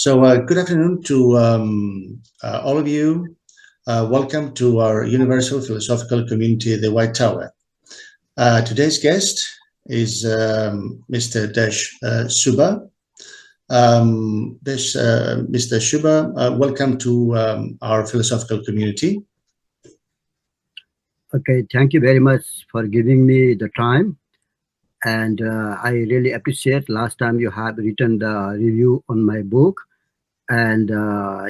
Good afternoon to all of you. Welcome to our universal philosophical community, the White Tower. Today's guest is Mr. Desh Subba. Mr. Subba, welcome to our philosophical community. Okay, thank you very much for giving me the time. And I really appreciate last time you have written the review on my book. And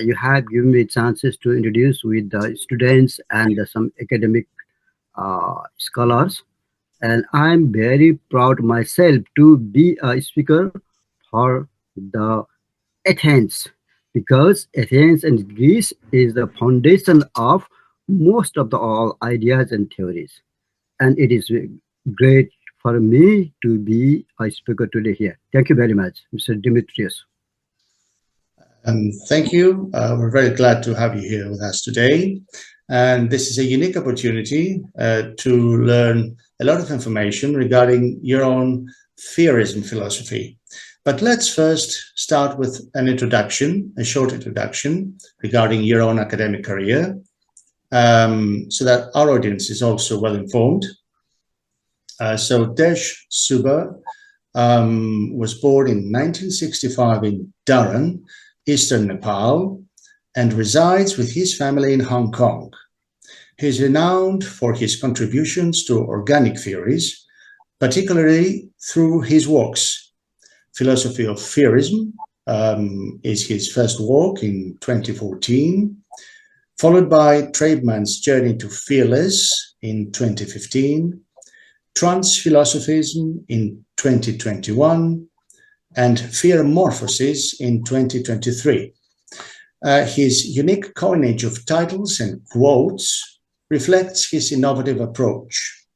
you have given me chances to introduce with the students and some academic scholars. And I'm very proud myself to be a speaker for the Athens, because Athens and Greece is the foundation of most of the all ideas and theories. And it is great for me to be a speaker today here. Thank you very much, Mr. Demetrius. Thank you. We're very glad to have you here with us today. And this is a unique opportunity to learn a lot of information regarding your own Fearism philosophy. But let's first start with an introduction, a short introduction regarding your own academic career, so that our audience is also well informed. So Desh Subba was born in 1965 in Dharan, Eastern Nepal, and resides with his family in Hong Kong. He is renowned for his contributions to organic theories, particularly through his works. Philosophy of Fearism is his first work in 2014, followed by Trabeman's Journey to Fearless in 2015, Philosophism in 2021, and Fearmorphosis in 2023. His unique coinage of titles and quotes reflects his innovative approach.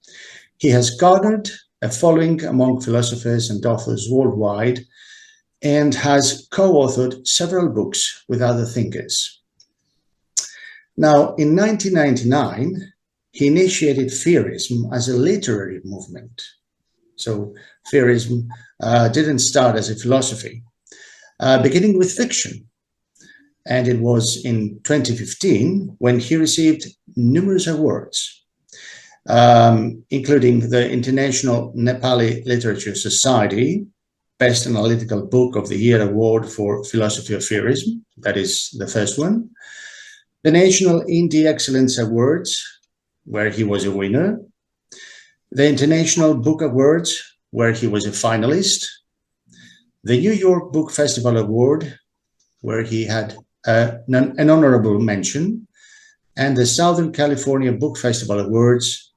He has garnered a following among philosophers and authors worldwide and has co-authored several books with other thinkers. Now, in 1999, he initiated Fearism as a literary movement. So Fearism didn't start as a philosophy, beginning with fiction. And it was in 2015 when he received numerous awards, including the International Nepali Literature Society Best Analytical Book of the Year Award for Philosophy of Fearism. That is the first one. The National Indie Excellence Awards, where he was a winner. The International Book Awards, where he was a finalist. The New York Book Festival Award, where he had an honorable mention. And the Southern California Book Festival Awards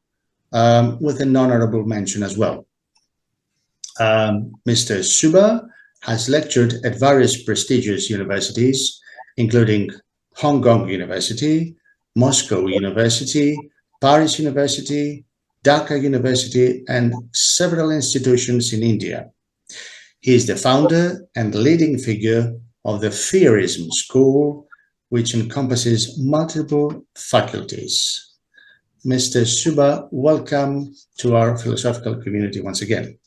with an honorable mention as well. Mr. Subba has lectured at various prestigious universities, including Hong Kong University, Moscow University, Paris University, Dhaka University, and several institutions in India. He is the founder and leading figure of the Fearism School, which encompasses multiple faculties. Mr. Subba, welcome to our philosophical community once again.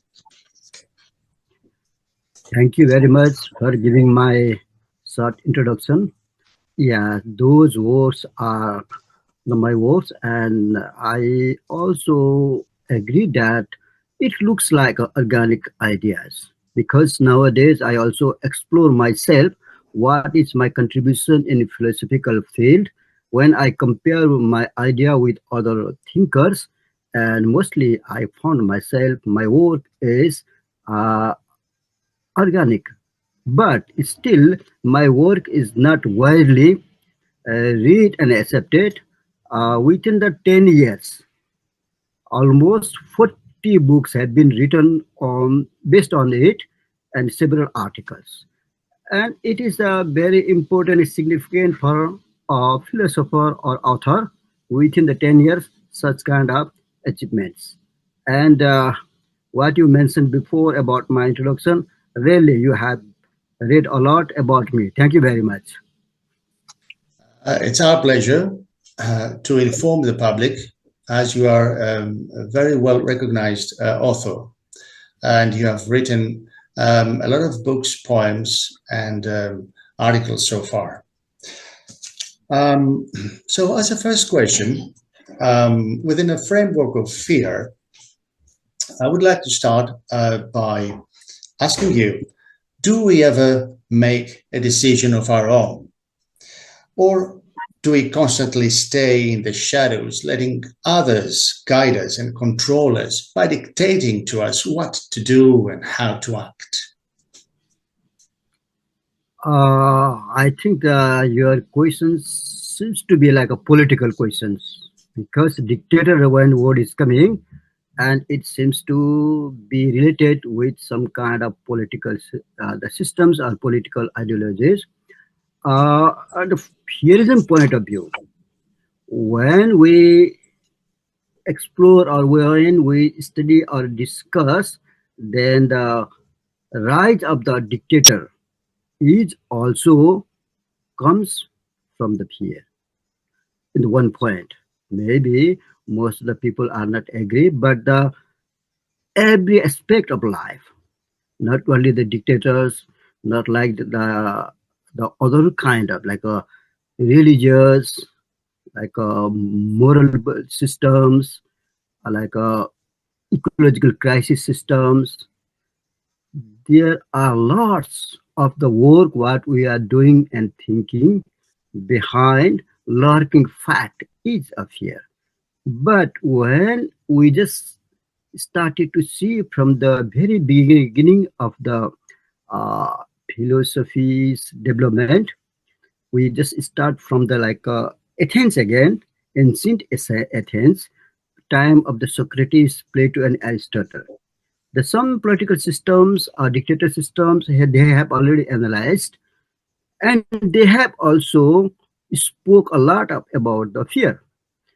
Thank you very much for giving my short introduction. Yeah, those words are my words, and I also agree that it looks like organic ideas, because nowadays I also explore myself what is my contribution in philosophical field when I compare my idea with other thinkers, and mostly I found myself my work is organic, but still my work is not widely read and accepted. Within the 10 years, almost 40 books have been written based on it, and several articles. And it is very important and significant for a philosopher or author within the 10 years, such kind of achievements. And what you mentioned before about my introduction, really you have read a lot about me. Thank you very much. It's our pleasure to inform the public, as you are a very well recognized author, and you have written a lot of books, poems, and articles so far. So as a first question, within a framework of fear, I would like to start by asking you, do we ever make a decision of our own? Or do we constantly stay in the shadows, letting others guide us and control us by dictating to us what to do and how to act? I think your question seems to be like a political question, because dictator when word is coming, and it seems to be related with some kind of political the systems or political ideologies. At the Fearism point of view, when we explore or when we study or discuss, then the rise of the dictator is also comes from the fear. In the one point, maybe most of the people are not agree, but the every aspect of life, not only the dictators, not like the other kind of like a religious, like a moral systems, like a ecological crisis systems. There are lots of the work what we are doing and thinking behind lurking fact is a fear. But when we just started to see from the very beginning of the philosophy's development, we just start from the like Athens again, ancient Athens, time of the Socrates, Plato, and Aristotle. The some political systems or dictator systems they have already analyzed, and they have also spoke a lot about the fear.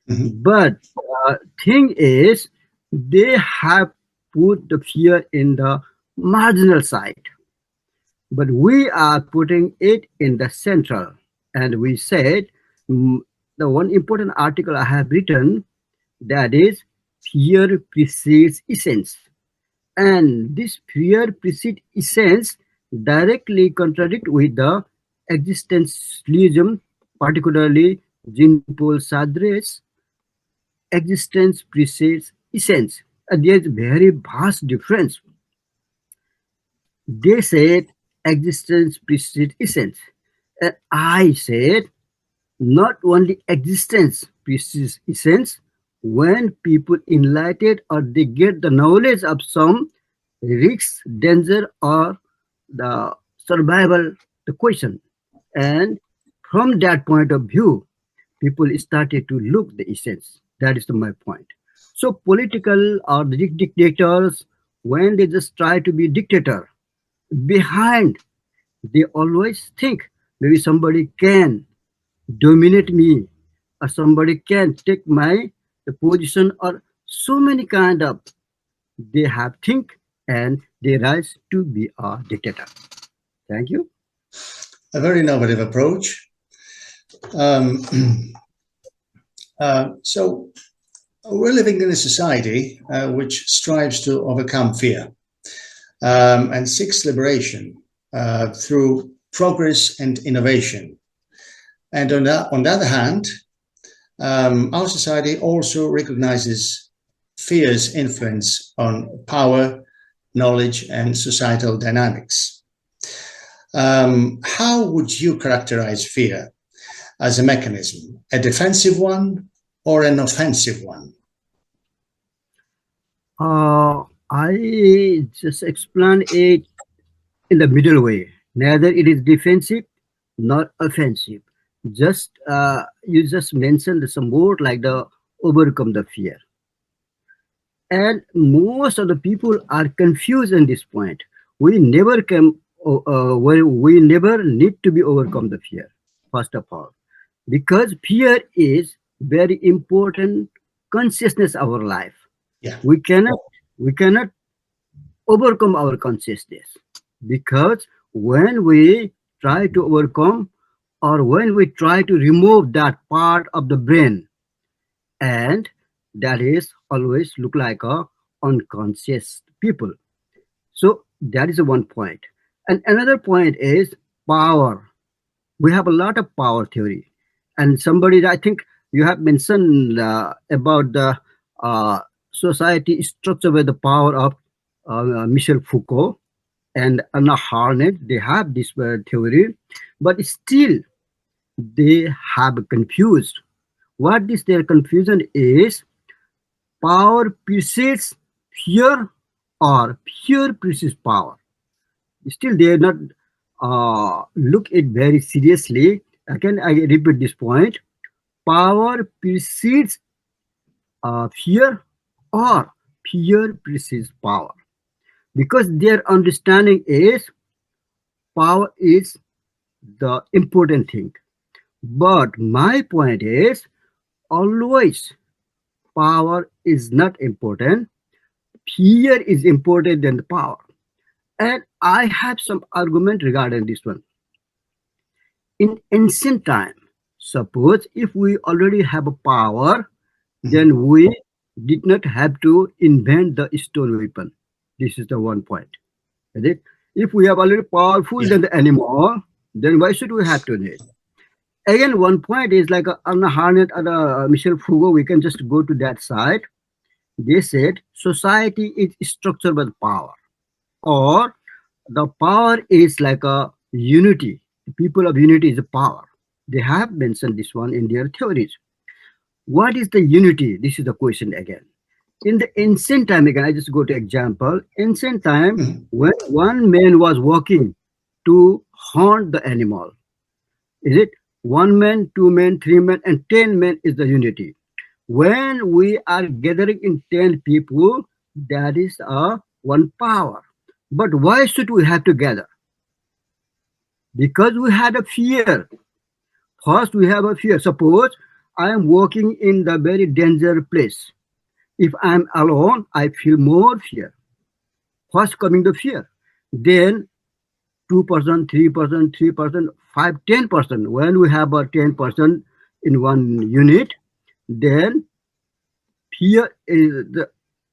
But thing is, they have put the fear in the marginal side, but we are putting it in the central. And we said the one important article I have written, that is fear precedes essence, and this fear precedes essence directly contradict with the existentialism, particularly Jean-Paul Sartre's existence precedes essence. And there's very vast difference. They said existence precedes essence. And I said not only existence precedes essence, when people enlightened or they get the knowledge of some risk, danger, or the survival, the question. And from that point of view, people started to look the essence. That is my point. So political or the dictators, when they just try to be dictator, behind they always think maybe somebody can dominate me, or somebody can take my the position, or so many kind of they have think and they rise to be a dictator. Thank you. A very innovative approach. So we're living in a society which strives to overcome fear and seeks liberation through progress and innovation. And on the other hand, our society also recognizes fear's influence on power, knowledge, and societal dynamics. How would you characterize fear as a mechanism, a defensive one or an offensive one? I just explain it in the middle way. Neither it is defensive nor offensive. Just you just mentioned some word like the overcome the fear. And most of the people are confused in this point. We never we never need to be overcome the fear, first of all, because fear is very important consciousness of our life. Yeah. We cannot overcome our consciousness, because when we try to overcome, or when we try to remove that part of the brain, and that is always look like a unconscious people. So that is one point. And another point is power. we have a lot of power theory. And somebody, I think you have mentioned about the society structure with the power of Michel Foucault and Anna Harnett. They have this theory, but still they have confused. What is their confusion is power precedes fear or fear precedes power. Still they are not look it very seriously. Again, I repeat this point. Power precedes fear or fear precedes power. Because their understanding is power is the important thing. But my point is always power is not important. Fear is important than the power. And I have some argument regarding this one. In ancient time, suppose if we already have a power, then we did not have to invent the stone weapon. This is the one point. Is it? If we are already powerful than the animal, then why should we have to need? Again, one point is like Anna Harnett and Michel Foucault, we can just go to that side. They said society is structured by power, or the power is like a unity. The people of unity is a power. They have mentioned this one in their theories. What is the unity? This is the question again. In the ancient time, again, I just go to example. Ancient time, when one man was walking to hunt the animal, is it 1 man, 2 men, 3 men, and 10 men is the unity. When we are gathering in 10 people, that is one power. But why should we have to gather? Because we had a fear. First, we have a fear. Suppose I am walking in the very dangerous place. If I am alone, I feel more fear. First coming the fear. Then 2%, 3%, 3%, 5%, 10%. When we have a 10% in one unit, then fear is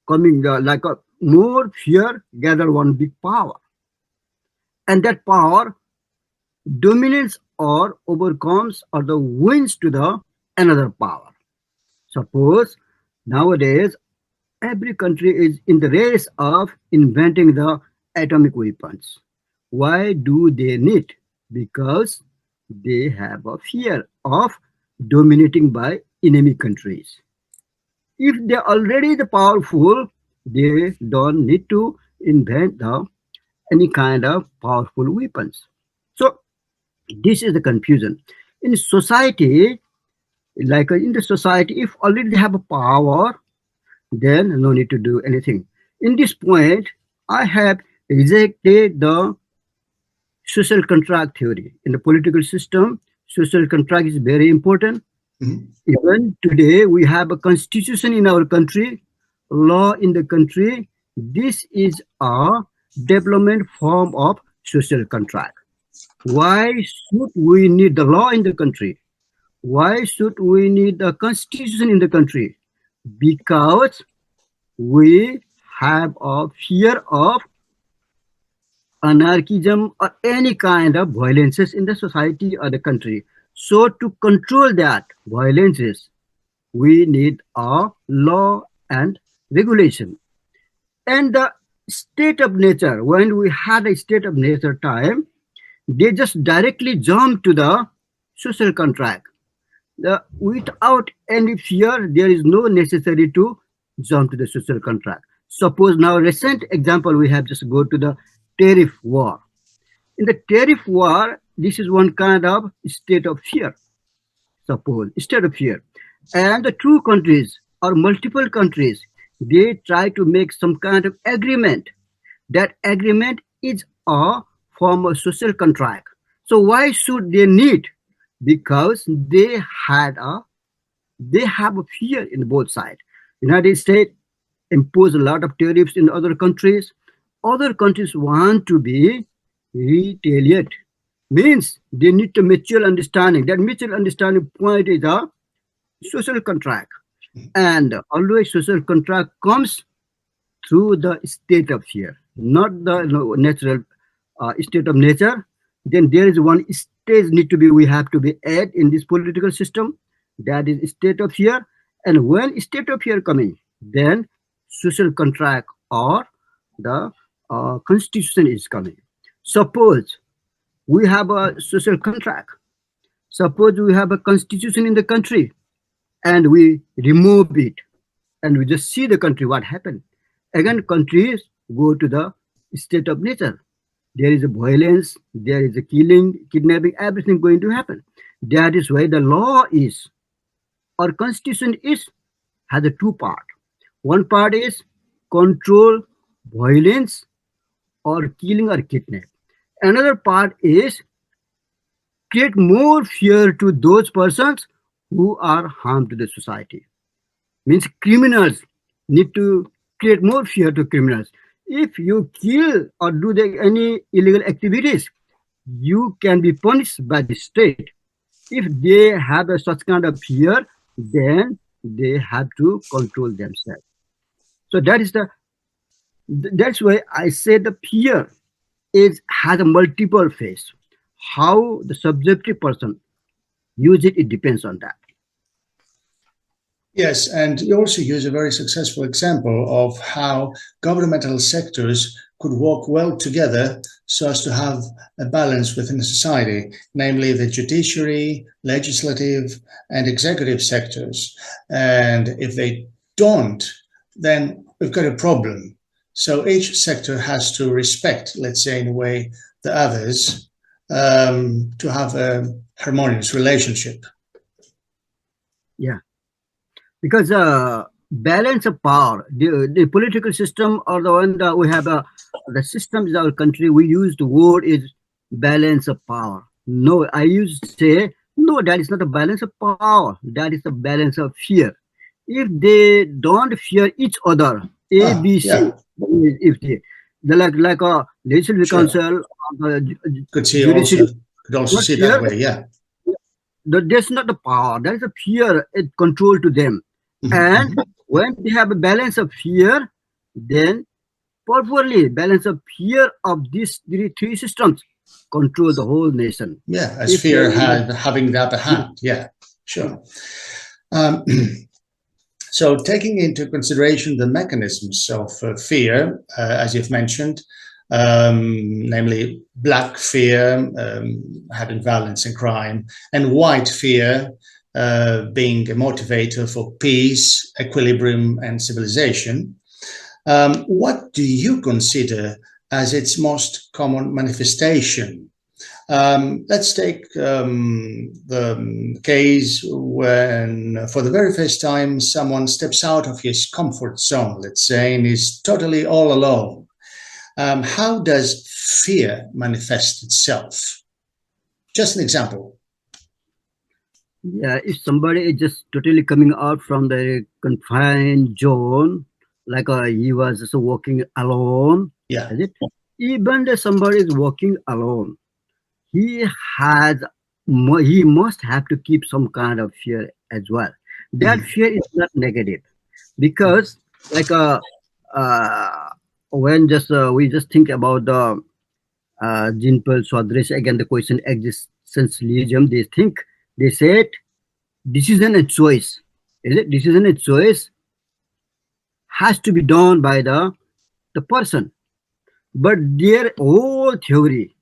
coming like a more fear gather one big power. And that power dominates or overcomes or the wins to the another power. Suppose nowadays every country is in the race of inventing the atomic weapons. Why do they need? Because they have a fear of dominating by enemy countries. If they're already the powerful, they don't need to invent any kind of powerful weapons. So this is the confusion. In society, like in the society, if already they have a power, then no need to do anything. In this point, I have rejected the social contract theory. In the political system, social contract is very important. Even today, we have a constitution in our country, law in the country. This is a development form of social contract. Why should we need the law in the country? Why should we need the constitution in the country? Because we have a fear of anarchism or any kind of violences in the society or the country. So to control that violences, we need a law and regulation. And the state of nature, when we had a state of nature time, they just directly jump to the social contract. Without any fear, there is no necessary to jump to the social contract. Suppose now recent example, we have just go to the tariff war. In the tariff war, this is one kind of state of fear. Suppose state of fear. And the two countries or multiple countries, they try to make some kind of agreement. That agreement is a form of social contract. So why should they need? Because they have a fear in both sides. United States impose a lot of tariffs in other countries. Other countries want to be retaliate. Means they need a mutual understanding. That mutual understanding point is a social contract. And always social contract comes through the state of fear, not the natural state of nature. Then there is one stage need to be, we have to be add in this political system. That is state of fear. And when state of fear coming, then social contract or the constitution is coming. Suppose we have a social contract. Suppose we have a constitution in the country and we remove it and we just see the country, what happened. Again, countries go to the state of nature. There is a violence, there is a killing, kidnapping, everything going to happen. That is why the law is, or constitution is, has a two part. One part is control violence or killing or kidnap. Another part is create more fear to those persons who are harm to the society. Means criminals need to create more fear to criminals. If you kill or do any illegal activities, you can be punished by the state. If they have such kind of fear, then they have to control themselves. So that's why I say the fear has a multiple phase. How the subjective person use it, it depends on that. Yes, and you also use a very successful example of how governmental sectors could work well together so as to have a balance within the society, namely the judiciary, legislative, and executive sectors. And if they don't, then we've got a problem. So each sector has to respect, let's say in a way, the others to have a harmonious relationship. Yeah. Because balance of power, the political system or the one that we have, the systems in our country, we use the word is balance of power. No, I used to say, no, that is not a balance of power. That is a balance of fear. If they don't fear each other, A, B, C, yeah. If they like a legislative council, could also see that way, yeah. That's not the power. That is a fear, it control to them. And when they have a balance of fear, then properly balance of fear of these three systems control the whole nation. Yeah, as fear having the upper hand. Yeah, sure. So taking into consideration the mechanisms of fear, as you've mentioned, namely black fear, having violence and crime, and white fear, being a motivator for peace, equilibrium, and civilization. What do you consider as its most common manifestation? Let's take the case when, for the very first time, someone steps out of his comfort zone, let's say, and is totally all alone. How does fear manifest itself? Just an example. Yeah, if somebody is just totally coming out from the confined zone, like he was just walking alone. Yeah. Even if somebody is walking alone, he must have to keep some kind of fear as well. That fear is not negative, because like when we just think about the Jinpal Swadresh, again the question existentialism, they said decision and choice. Is it decision and choice has to be done by the person, but their whole theory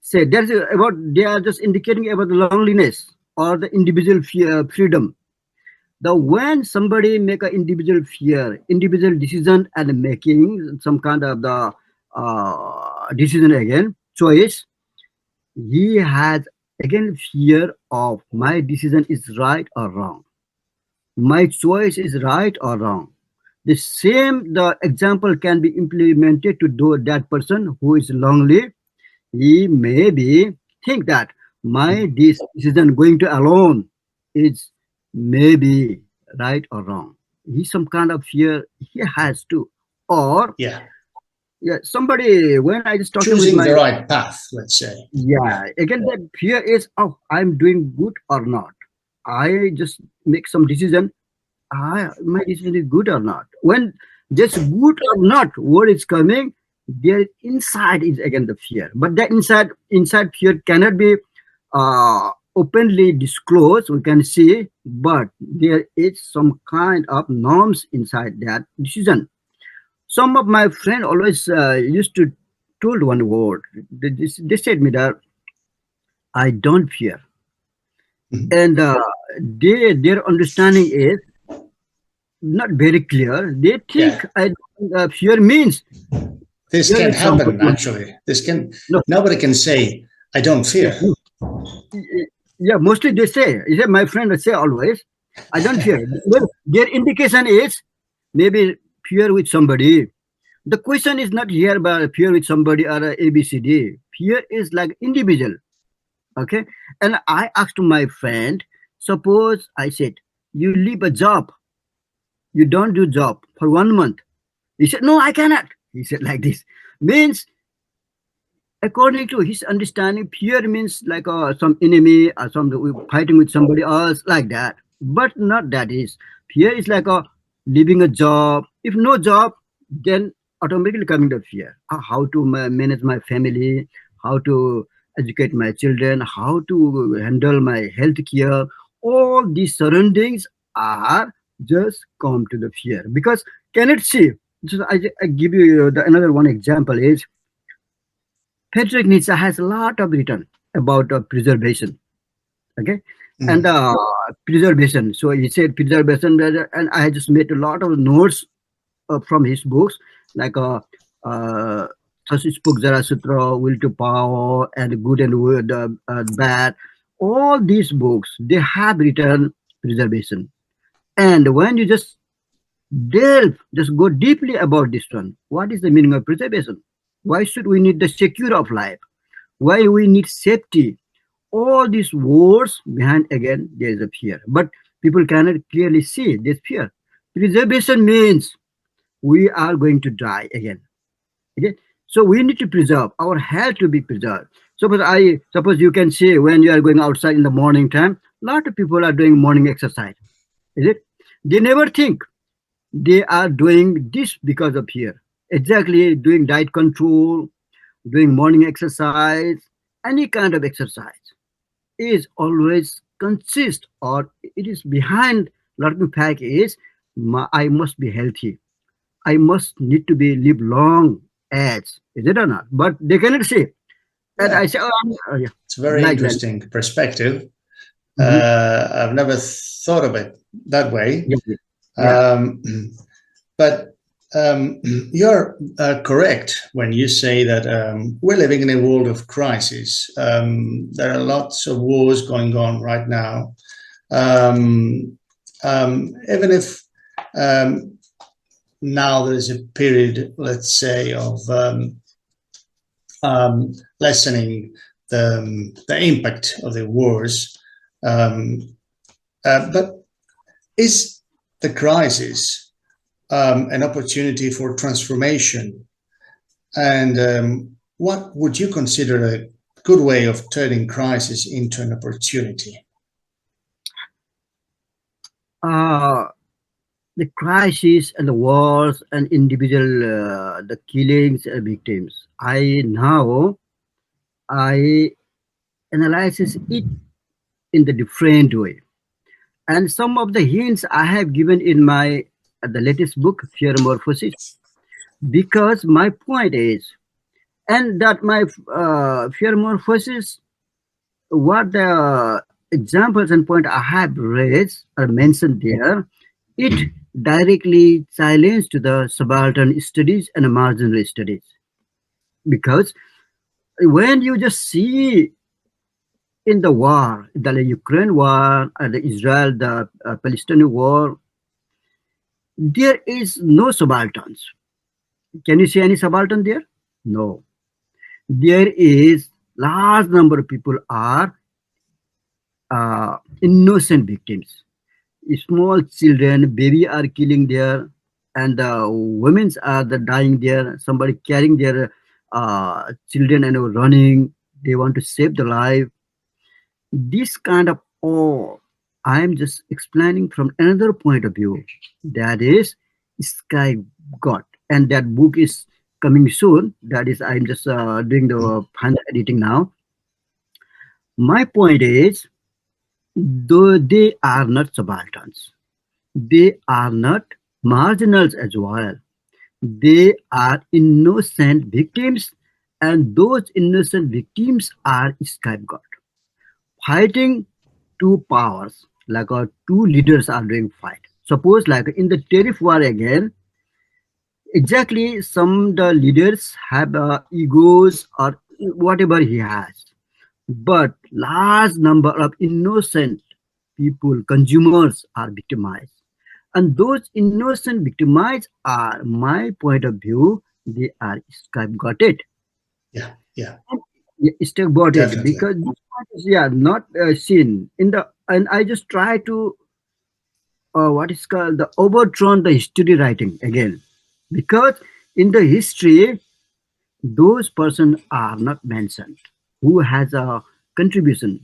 say that's about, they are just indicating about the loneliness or the individual freedom. When somebody make an individual fear, individual decision and making some kind of the decision, again choice, he has again fear of my decision is right or wrong, my choice is right or wrong. The example can be implemented to that person who is lonely. He maybe think that my decision going to alone is maybe right or wrong. He's some kind of fear he has to, or somebody, when I just talking choosing with the right path, let's say. Again that fear is, oh, I'm doing good or not. I just make some decision. My decision is good or not. When just good or not, what is coming, there inside is again the fear. But that inside fear cannot be openly disclosed, we can see, but there is some kind of norms inside that decision. Some of my friends always used to told one word. They said me that I don't fear, and their understanding is not very clear. They think fear means this can happen. Actually, nobody can say I don't fear. Yeah, mostly they say. My friend would say always, I don't fear. Well, their indication is maybe fear with somebody. The question is not here about fear with somebody or ABCD. Fear is like individual. Okay. And I asked my friend, suppose I said, you leave a job. You don't do job for 1 month. He said, no, I cannot. He said like this. Means, according to his understanding, fear means like some enemy or some fighting with somebody else like that. But not that is. Fear is like leaving a job. If no job, then automatically coming to fear. How to manage my family, how to educate my children, how to handle my health care. All these surroundings are just come to the fear. Because cannot see. So I give you another one example is Friedrich Nietzsche has a lot of written about preservation. Okay. And preservation. So he said preservation, and I just made a lot of notes from his books, like spoke Zarasutra, Will to Power, and Good and Bad. All these books, they have written preservation. And when you just go deeply about this one, what is the meaning of preservation? Why should we need the security of life? Why we need safety? All these words behind, again, there is a fear. But people cannot clearly see this fear. Preservation means we are going to die again. Okay? So we need to preserve our health to be preserved. Suppose you can see when you are going outside in the morning time, a lot of people are doing morning exercise. Is it? They never think they are doing this because of fear. Exactly, doing diet control, doing morning exercise, any kind of exercise is always consist or it is behind lurking fact is I must be healthy. I must need to be live long as, is it or not? But they cannot say. And I say, yeah. It's a very interesting perspective. I've never thought of it that way. But you're correct when you say that we're living in a world of crisis. There are lots of wars going on right now. Even if now there's a period, let's say, of lessening the impact of the wars. But is the crisis an opportunity for transformation? And what would you consider a good way of turning crisis into an opportunity? The crisis and the wars and individual, the killings and victims. I analyze it in the different way. And some of the hints I have given in my the latest book, Fearmorphosis, because my point is, and that my Fearmorphosis, what the examples and point I have raised or mentioned there, it directly silenced to the subaltern studies and marginal studies. Because when you just see in the war, the Ukraine war, and the Israel, the Palestinian war, there is no subalterns. Can you see any subaltern there? No. There is large number of people are innocent victims. Small children, baby are killing there, and the women are dying there. Somebody carrying their children and running. They want to save the life. This kind of I am just explaining from another point of view. That is Sky God, and that book is coming soon. That is, I'm just doing the final editing now. My point is, though they are not subalterns, they are not marginals as well. They are innocent victims, and those innocent victims are scapegoat. Fighting two powers, like two leaders are doing fight. Suppose like in the tariff war again, exactly some the leaders have egos or whatever he has, but large number of innocent people, consumers are victimized. And those innocent victimized are, my point of view, they are scapegoated. Yeah, yeah. Scapegoated Definitely. because this part is not seen in the, and I just try to what is called the overthrown the history writing again, because in the history those persons are not mentioned who has a contribution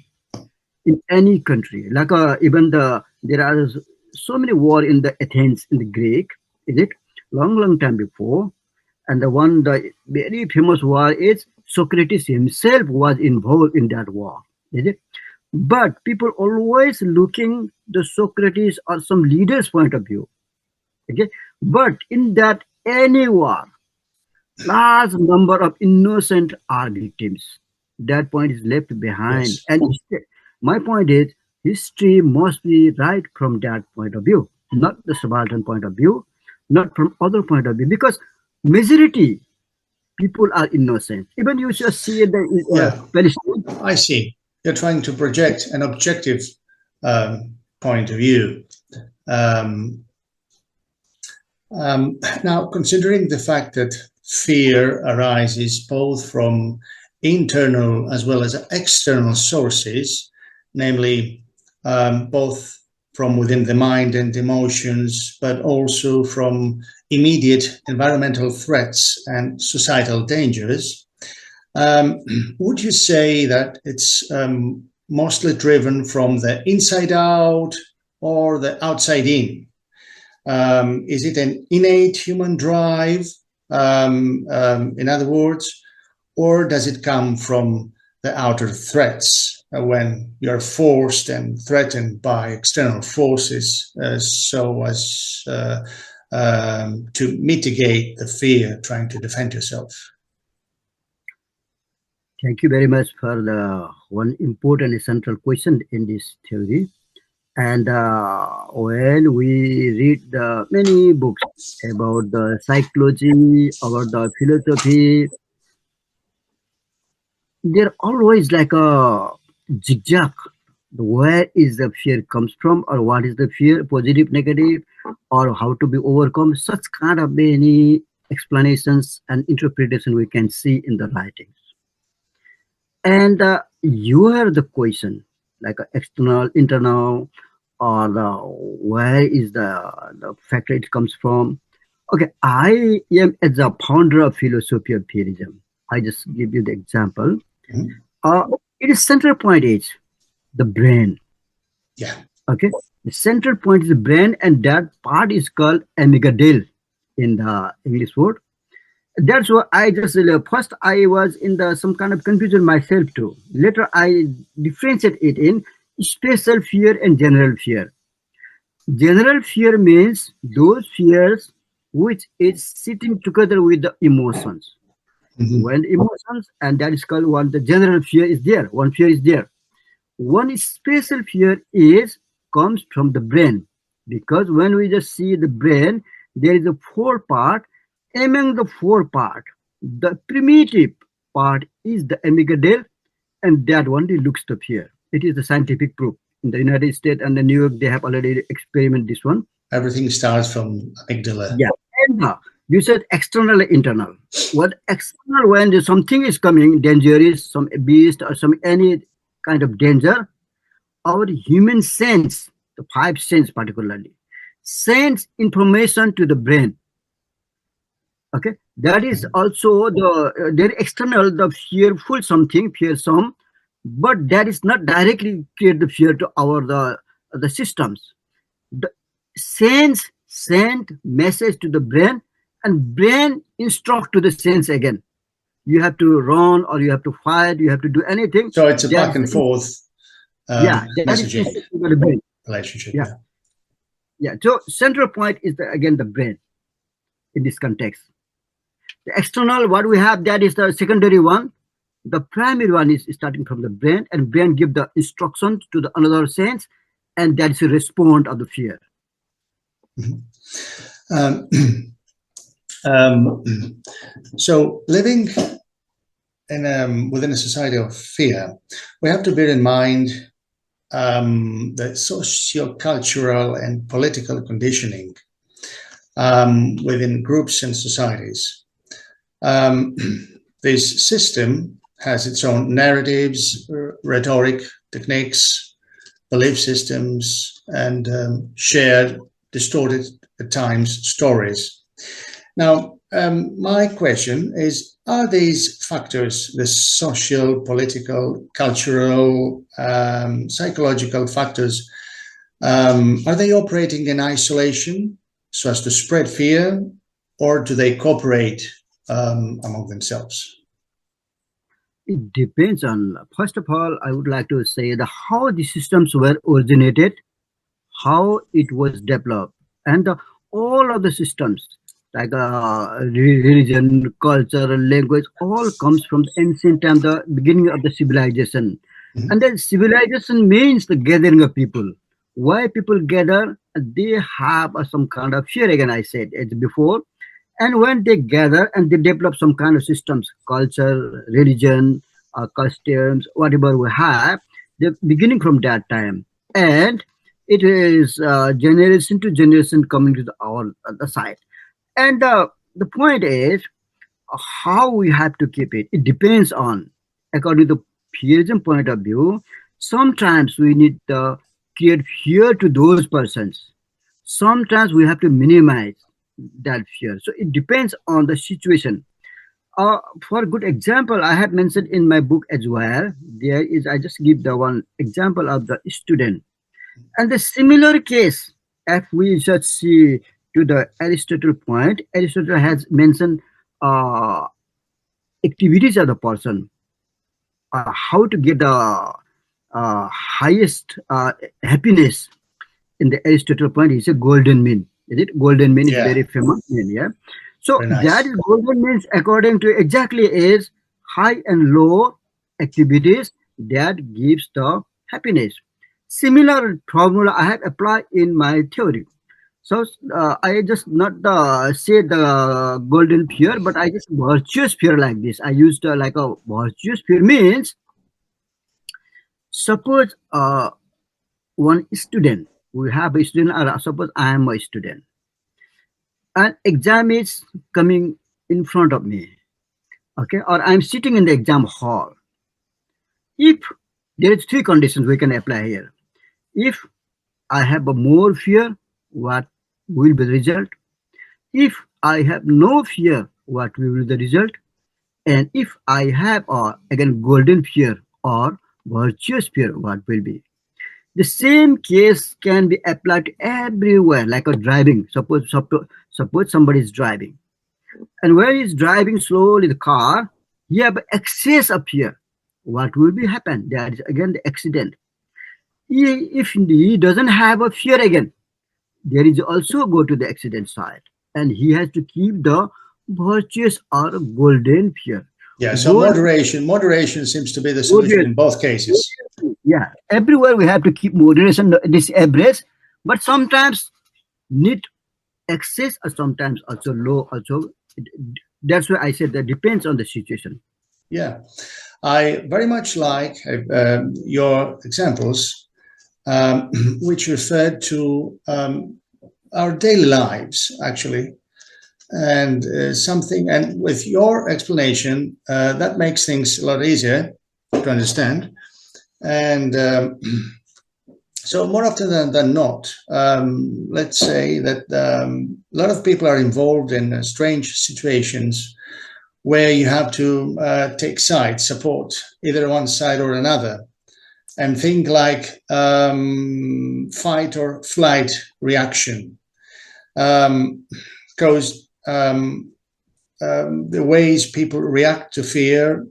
in any country. Like even there are so many war in the Athens in the Greek, is it long time before, and the very famous war is Socrates himself was involved in that war, is it? But people always looking the Socrates or some leader's point of view. Okay, but in that any war, large number of innocent are victims. That point is left behind. Yes. And my point is, history must be right from that point of view, not the subaltern point of view, not from other point of view, because majority people are innocent. Even you just see the Palestine. I see. You're trying to project an objective point of view. Now, considering the fact that fear arises both from internal as well as external sources, namely both from within the mind and emotions, but also from immediate environmental threats and societal dangers, would you say that it's mostly driven from the inside out or the outside in? Is it an innate human drive, in other words, or does it come from the outer threats when you're forced and threatened by external forces so as to mitigate the fear, trying to defend yourself? Thank you very much for the one important central question in this theory. And when we read many books about the psychology, about the philosophy, they're always like a zigzag. Where is the fear comes from, or what is the fear, positive, negative, or how to be overcome? Such kind of many explanations and interpretation we can see in the writings. And you have the question like external, internal, or where is the factor it comes from. Okay, I am as a founder of philosophy of Fearism. I just give you the example. It is central point is the brain. Yeah. Okay. The central point is the brain, and that part is called amygdala in the English word. That's why I just first I was in the some kind of confusion myself too. Later I differentiate it in special fear and general fear. General fear means those fears which is sitting together with the emotions. When emotions, and that is called one, the general fear is there. One fear is there. One special fear is comes from the brain, because when we just see the brain, there is a four part. Among the four part, the primitive part is the amygdala, and that only looks to fear. It is the scientific proof. In the United States and the New York, they have already experimented this one. Everything starts from amygdala. Yeah. And you said external, internal. What external, when something is coming, danger is some beast or some any kind of danger, our human sense, the five sense particularly, sends information to the brain. Okay, that is also the their external, the fearful something, fearsome, but that is not directly create the fear to our the systems. The sense send message to the brain, and brain instruct to the sense again. you have to run or you have to fight, you have to do anything. So it's a back and forth that messaging is the brain. relationship. Yeah. So central point is again the brain in this context. The external, what we have, that is the secondary one. The primary one is starting from the brain, and brain give the instructions to the another sense, and that is a response of the fear. So living in within a society of fear, we have to bear in mind the socio-cultural and political conditioning within groups and societies. This system has its own narratives, rhetoric, techniques, belief systems, and shared, distorted at times, stories. Now, my question is, are these factors, the social, political, cultural, psychological factors, are they operating in isolation so as to spread fear, or do they cooperate among themselves? It depends on, first of all, I would like to say how the systems were originated, how it was developed, and all of the systems like religion, culture, language, all comes from the ancient time, the beginning of the civilization. And then civilization means the gathering of people. Why people gather? They have some kind of fear, again I said it before. And when they gather and they develop some kind of systems, culture, religion, customs, whatever we have, they're beginning from that time. And it is generation to generation coming to the side. And the point is how we have to keep it. It depends on, according to Fearism point of view, sometimes we need to create fear to those persons. Sometimes we have to minimize that fear. So it depends on the situation. For a good example, I have mentioned in my book as well, there is, I just give the one example of the student. And the similar case, if we just see to the Aristotle point, Aristotle has mentioned activities of the person, how to get the highest happiness. In the Aristotle point, he said golden mean. Is it? Golden mean is very famous. Yeah. So nice. That is golden means according to exactly is high and low activities that gives the happiness. Similar formula I have applied in my theory. So I just not say the golden fear, but I just virtuous fear like this. I used like a virtuous fear means, suppose one student, we have a student, or suppose I am a student. An exam is coming in front of me, okay, or I'm sitting in the exam hall. If there is three conditions we can apply here. If I have a more fear, what will be the result? If I have no fear, what will be the result? And if I have again golden fear or virtuous fear, what will be? The same case can be applied to everywhere, like a driving. Suppose somebody is driving, and when he's driving slowly the car, he have excess of fear. What will be happen? That is again the accident. If he doesn't have a fear again, there is also go to the accident side, and he has to keep the virtuous or golden fear. Yeah, so moderation seems to be the solution in both cases. Yeah, everywhere we have to keep moderation, this average, but sometimes need excess or sometimes also low. Also, that's why I said that depends on the situation. Yeah, I very much like your examples, which referred to our daily lives, actually. And and with your explanation, that makes things a lot easier to understand. And so more often than not, let's say that a lot of people are involved in strange situations where you have to take sides, support either one side or another, and think like fight or flight reaction. Because the ways people react to fear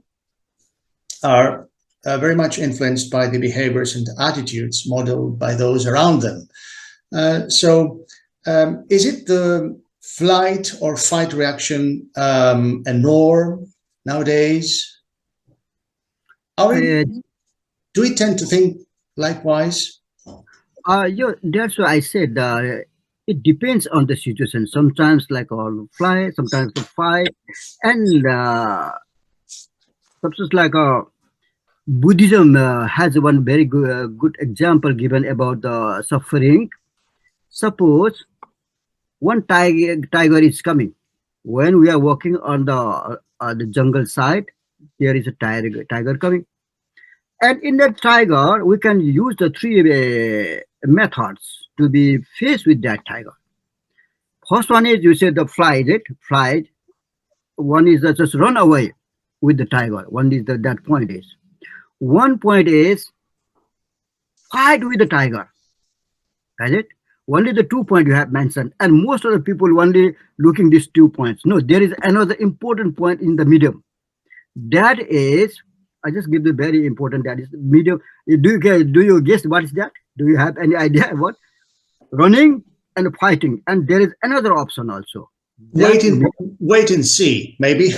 are very much influenced by the behaviors and attitudes modeled by those around them. So is it the flight or fight reaction a norm nowadays? Do we tend to think likewise? That's why I said it depends on the situation. Sometimes like all fly, sometimes to fight, and sometimes like Buddhism has one very good example given about the suffering. Suppose one tiger is coming. When we are walking on the jungle side, there is a tiger coming. And in that tiger, we can use the three methods to be faced with that tiger. First one is, you say the fly. One is just run away with the tiger. One is that point is. One point is fight with the tiger. Is it? Only the 2 points you have mentioned. And most of the people only looking these 2 points. No, there is another important point in the medium. That is, I just give the very important, that is medium. Do you guess what is that? Do you have any idea about running and fighting? And there is another option also. Wait and see, maybe.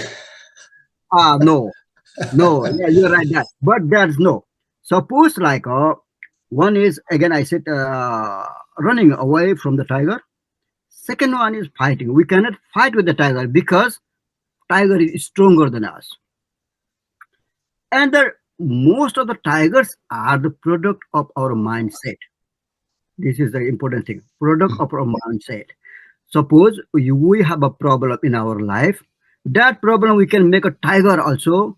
No, yeah, you're right. That, but there's no. Suppose like one is, again I said, running away from the tiger. Second one is fighting. We cannot fight with the tiger because tiger is stronger than us. And most of the tigers are the product of our mindset. This is the important thing. Product of our mindset. Suppose we have a problem in our life. That problem we can make a tiger also.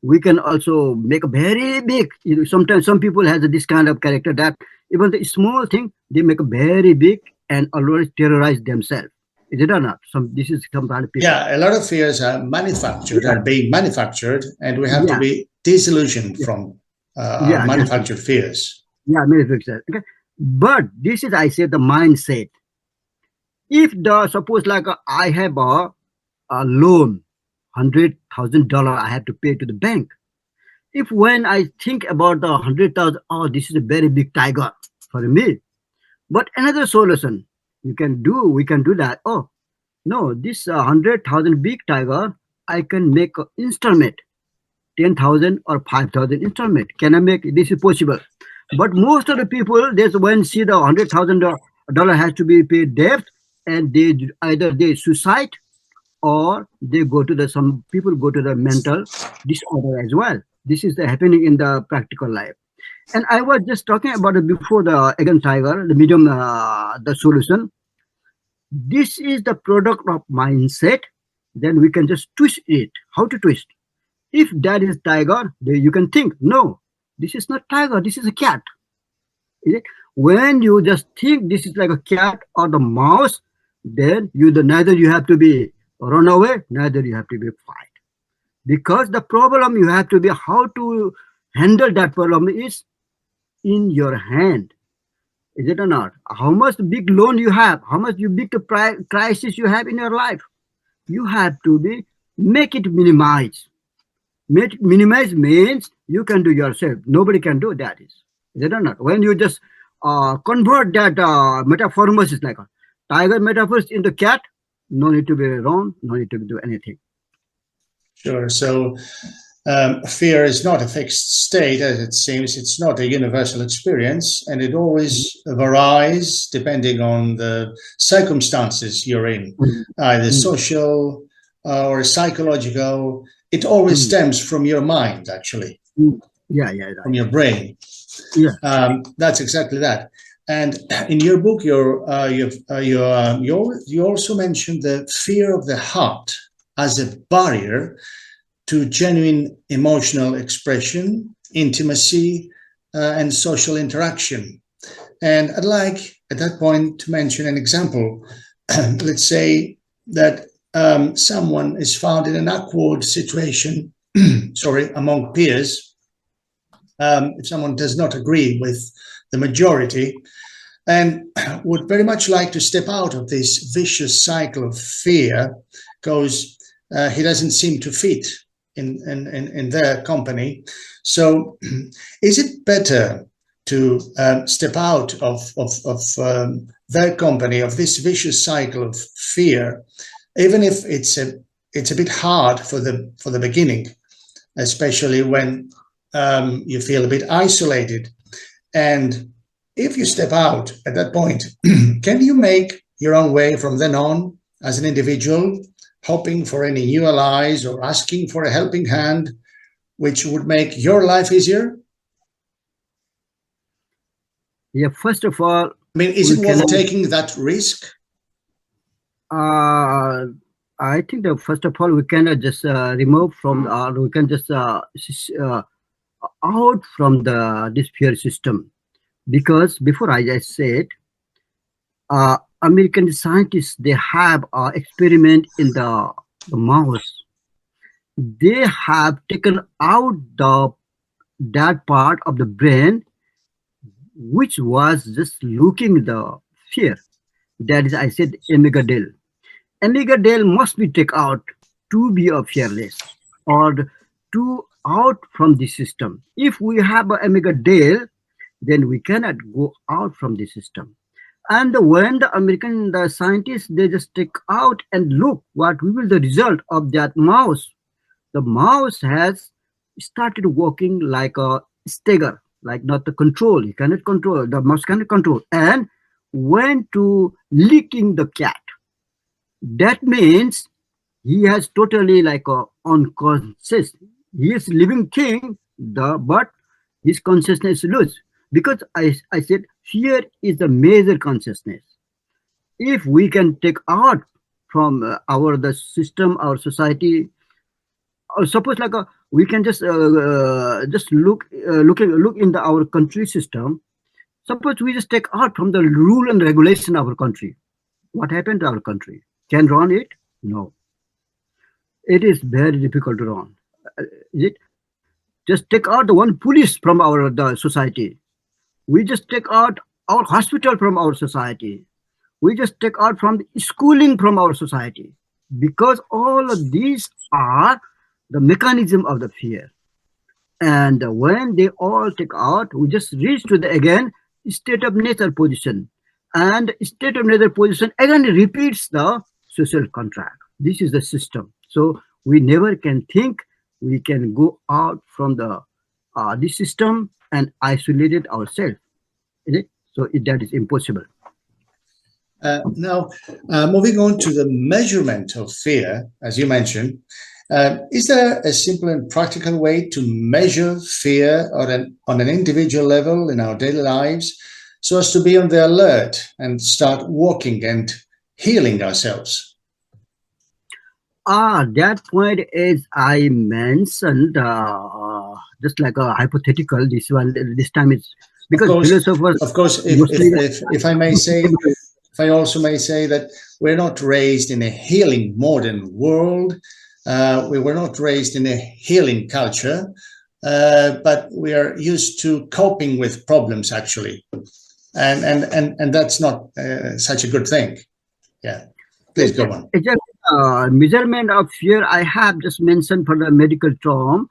We can also make a very big. Sometimes some people have this kind of character that even the small thing they make a very big and always terrorize themselves. Is it or not? This is some kind of people. Yeah, a lot of fears are manufactured, are being manufactured, and we have to be disillusioned from manufactured fears. Yeah, manufactured. Okay, but this is, I say, the mindset. If suppose like I have a loan, $100,000 I have to pay to the bank. If when I think about the 100,000, oh, this is a very big tiger for me. But another solution we can do that. Oh, no, this 100,000 big tiger, I can make an installment, 10,000 or 5,000 installment. Can I make this is possible? But most of the people, there's when see the $100,000 has to be paid debt, and either they suicide or they go to some people go to the mental disorder as well. This is happening in the practical life. And I was just talking about it before the again tiger, the medium, the solution. This is the product of mindset. Then we can just twist it. How to twist? If that is tiger, then you can think, no, this is not tiger, this is a cat. Is it? When you just think this is like a cat or the mouse, then neither you have to be run away, neither you have to be fight. Because the problem you have to be how to handle that problem is in your hand. Is it or not? How much big loan you have, how much big crisis you have in your life. You have to make it minimize. Minimize means you can do yourself. Nobody can do that. Is it or not? When you just convert that metamorphosis like a tiger metaphors into cat, no need to be wrong, no need to do anything. Sure. So fear is not a fixed state, as it seems. It's not a universal experience, and it always varies depending on the circumstances you're in, either social or psychological. It always stems from your mind, actually. Right. From your brain. Yeah. That's exactly that. And in your book, you also mentioned the fear of the heart as a barrier to genuine emotional expression, intimacy, and social interaction. And I'd like, at that point, to mention an example. Let's say that someone is found in an awkward situation, among peers. If someone does not agree with the majority and would very much like to step out of this vicious cycle of fear, because he doesn't seem to fit in their company. So is it better to step out of their company, of this vicious cycle of fear, even if it's a bit hard for the beginning, especially when you feel a bit isolated? And if you step out at that point, can you make your own way from then on as an individual, hoping for any new allies or asking for a helping hand, which would make your life easier? Yeah, first of all, I mean, is it worth taking that risk? I think that first of all, we cannot just remove from, we can just out from this fear system, because before I just said, American scientists, they have experiment in the mouse. They have taken out that part of the brain which was just looking the fear. That is, I said, amygdala. Amygdala must be taken out to be a fearless or to out from the system. If we have an amygdala, then we cannot go out from the system. And when the American scientists, they just take out and look what will be the result of that mouse. The mouse has started working like a stagger, like not the control. You cannot control, the mouse cannot control, and went to licking the cat. That means he has totally like a unconscious. He is living thing, but his consciousness is loose. Because I said fear is the major consciousness. If we can take out from the system, our society, or suppose like we can just look in our country system. Suppose we just take out from the rule and regulation of our country. What happened to our country? Can run it? No. It is very difficult to run. Is it? Just take out the one police from the society. We just take out our hospital from our society. We just take out from the schooling from our society. Because all of these are the mechanism of the fear. And when they all take out, we just reach to the, again, state of nature position. And state of nature position again repeats the social contract. This is the system. So we never can think we can go out from this system and isolated ourselves. Is it? So that is impossible. Now, moving on to the measurement of fear, as you mentioned, is there a simple and practical way to measure fear on an individual level in our daily lives so as to be on the alert and start walking and healing ourselves? That point is I mentioned just like a hypothetical. This time it's because philosophers. Of course, if I may say, if I also may say that we're not raised in a healing modern world. We were not raised in a healing culture, but we are used to coping with problems actually, and that's not such a good thing. Yeah, please go on. Measurement of fear I have just mentioned for the medical term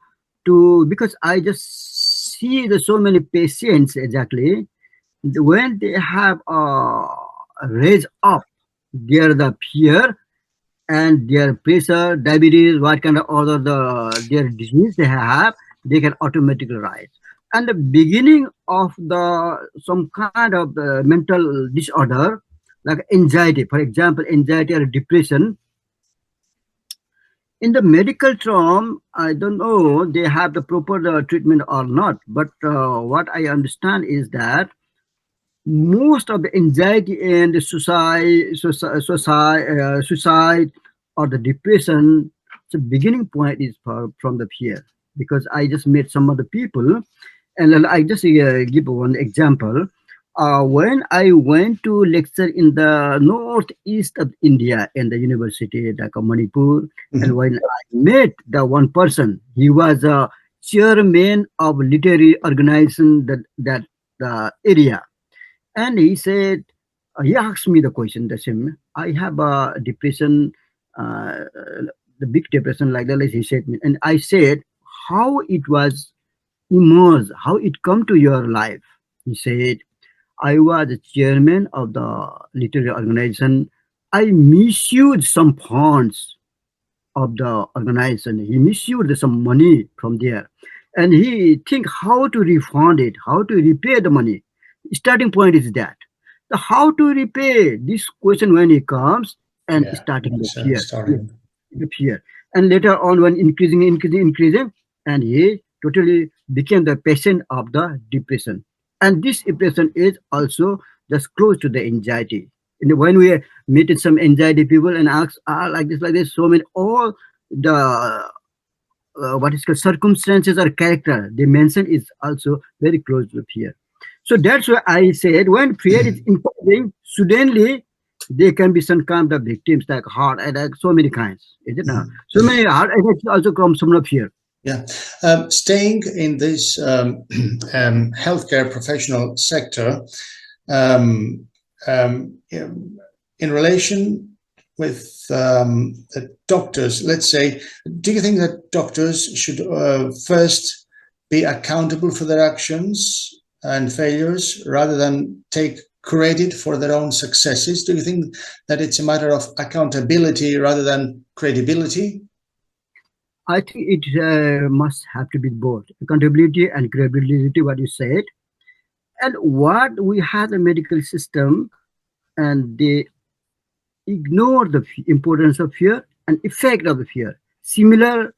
because I just see so many patients exactly when they have raised up the fear and their pressure, diabetes, what kind of other their disease they have, they can automatically rise. And the beginning of some kind of mental disorder, like anxiety, for example, anxiety or depression. In the medical term, I don't know they have the proper treatment or not, but what I understand is that most of the anxiety and the suicide or the depression, the beginning point is from the fear. Because I just met some other people, and I just give one example. When I went to lecture in the northeast of India in the university, like Manipur, and when I met the one person, he was a chairman of literary organization that area. And he said, he asked me the question, the same. I have a depression the big depression like that, like he said, and I said how it was emerged, how it come to your life. He said, I was the chairman of the literary organization. I misused some funds of the organization. He misused some money from there. And he think how to refund it, how to repay the money. Starting point is that. The how to repay this question when it comes and starting the fear. The fear. And later on when increasing, and he totally became the patient of the depression. And this depression is also just close to the anxiety. When we meet some anxiety people and ask, like this, so many, all the what is called circumstances or character they mention is also very close to fear. So that's why I said when fear is increasing, suddenly there can be some kind of victims like heart attack, so many kinds. Is it not? So many heart attacks also come from the fear. Yeah. Staying in this healthcare professional sector, in relation with the doctors, let's say, do you think that doctors should first be accountable for their actions and failures rather than take credit for their own successes? Do you think that it's a matter of accountability rather than credibility? I think it must have to be both accountability and credibility, what you said. And what we have a medical system, and they ignore the importance of fear and effect of the fear, similar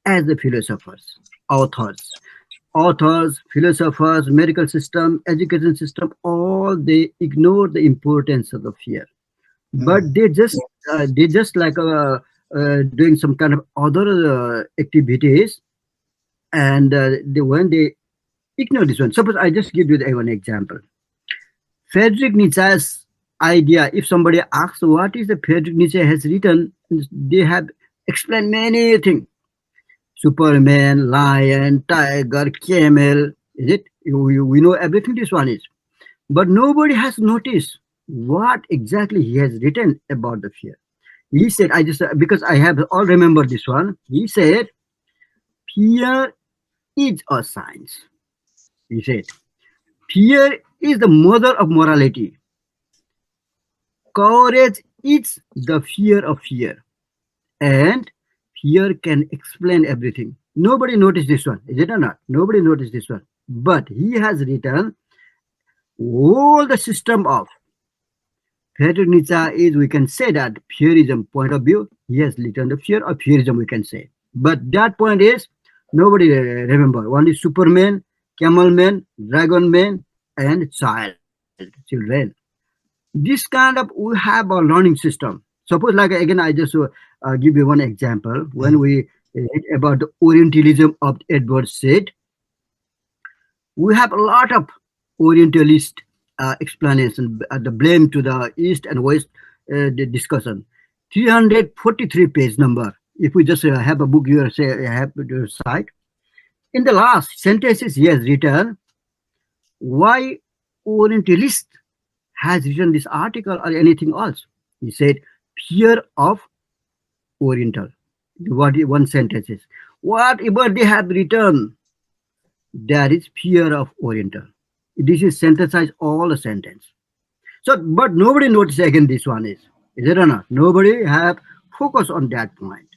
as the philosophers, authors, philosophers, medical system, education system, all they ignore the importance of the fear. But they just like doing some kind of other activities, and when they ignore this one. Suppose I just give you one example. Friedrich Nietzsche's idea, if somebody asks what is the Friedrich Nietzsche has written, they have explained many things. Superman, lion, tiger, camel, is it? We know everything this one is. But nobody has noticed what exactly he has written about the fear. He said, because I have all remembered this one, he said, fear is a science. He said, fear is the mother of morality. Courage is the fear of fear. And fear can explain everything. Nobody noticed this one, is it or not? Nobody noticed this one. But he has written all the system of Friedrich Nietzsche is, we can say that Fearism point of view, he has written the fear of Fearism, we can say. But that point is, nobody remember. Only Superman, camel man, dragon man, and children. This kind of, we have a learning system. Suppose, like again, I just give you one example. When we read about the Orientalism of Edward Said, we have a lot of Orientalist explanation, the blame to the East and West, the discussion. 343 page number. If we just have a book, you say have your site. In the last sentences, he has written why Orientalist has written this article or anything else. He said fear of Oriental. What one sentence is. Whatever they have written, there is fear of Oriental. This is synthesized all the sentence. So, but nobody noticed again this one is it or not? Nobody have focused on that point.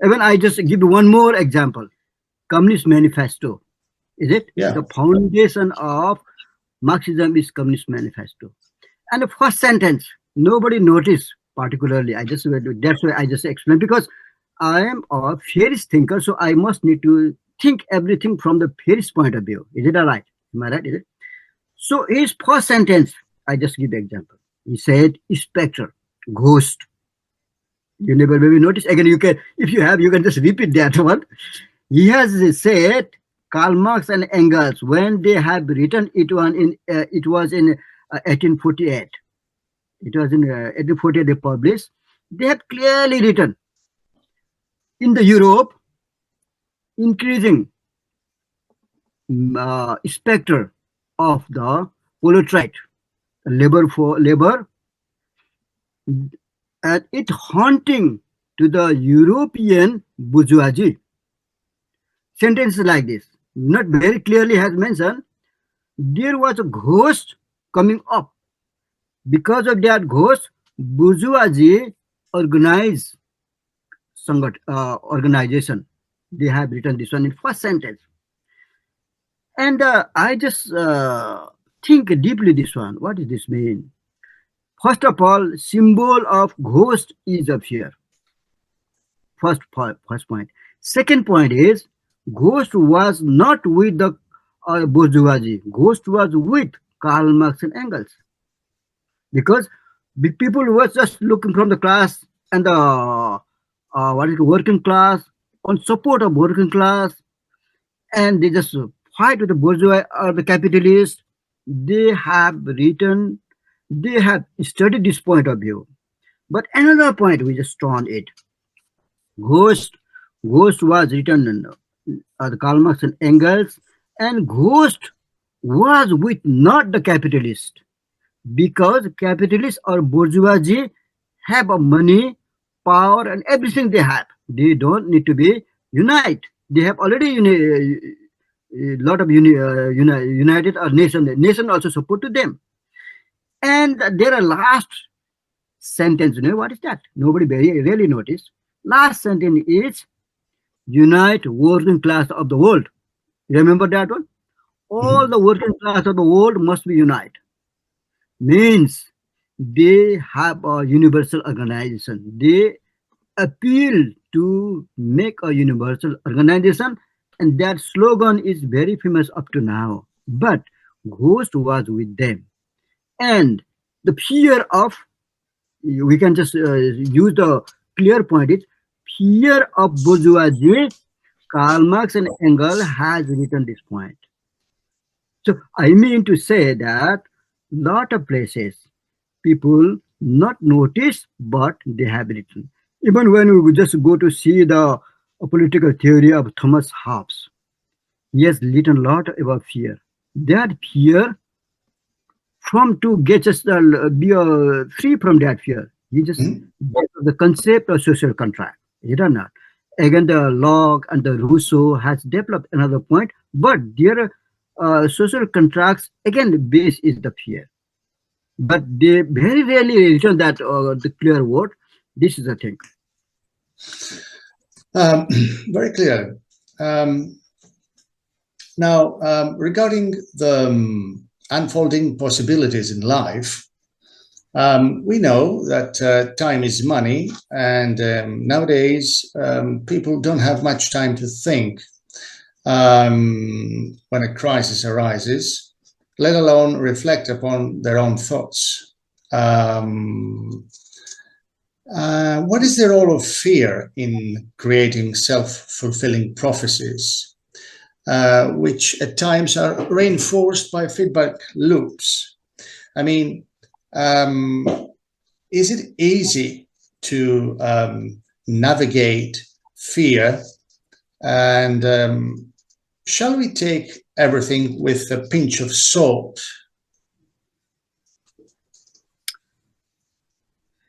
Even I just give you one more example. Communist Manifesto. Is it? Yeah. The foundation of Marxism is Communist Manifesto. And the first sentence, nobody noticed particularly. That's why I just explained, because I am a Fearist thinker, so I must need to think everything from the Fearist point of view. Is it all right? Am I right? Is it? So his first sentence, I just give the example. He said, spectre, ghost. You never maybe notice. Again, you can, if you have, you can just repeat that one. He has said, Karl Marx and Engels, when they have written it was in 1848. It was in 1848 they published. They have clearly written in the Europe, increasing spectre of the proletariat, labor, and it haunting to the European bourgeoisie. Sentences like this, not very clearly has mentioned, there was a ghost coming up. Because of that ghost, bourgeoisie organization. They have written this one in first sentence. And I just think deeply this one. What does this mean? First of all, symbol of ghost is a fear. First point. Second point is, ghost was not with the bourgeoisie. Ghost was with Karl Marx and Engels. Because the people were just looking from the class and the working class, on support of working class, and they just fight with the bourgeois or the capitalists. They have studied this point of view. But another point, we just on it. Ghost was written in the Karl Marx and Engels, and ghost was with not the capitalist, because capitalists or bourgeoisie have a money, power, and everything they have. They don't need to be unite. They have already a lot of united or nation also support to them. And there are last sentence. You know what is that? Nobody really noticed. Last sentence is unite working class of the world. Remember that one? All the working class of the world must be united. Means they have a universal organization. They appeal to make a universal organization, and that slogan is very famous up to now. But ghost was with them. And the fear of, we can just use the clear point, is fear of bourgeoisie. Karl Marx and Engels has written this point. So I mean to say that lot of places people not notice, but they have written. Even when we just go to see the political theory of Thomas Hobbes, he has written a lot about fear. That fear, from to get us be free from that fear, he just the concept of social contract. You don't know. Again, the Locke and the Rousseau has developed another point, but their social contracts, again, the base is the fear. But they very rarely return that the clear word. This is the thing. Very clear. Now, regarding the unfolding possibilities in life, we know that time is money, and nowadays people don't have much time to think when a crisis arises, let alone reflect upon their own thoughts. What is the role of fear in creating self-fulfilling prophecies, which at times are reinforced by feedback loops? I mean, is it easy to navigate fear, and shall we take everything with a pinch of salt?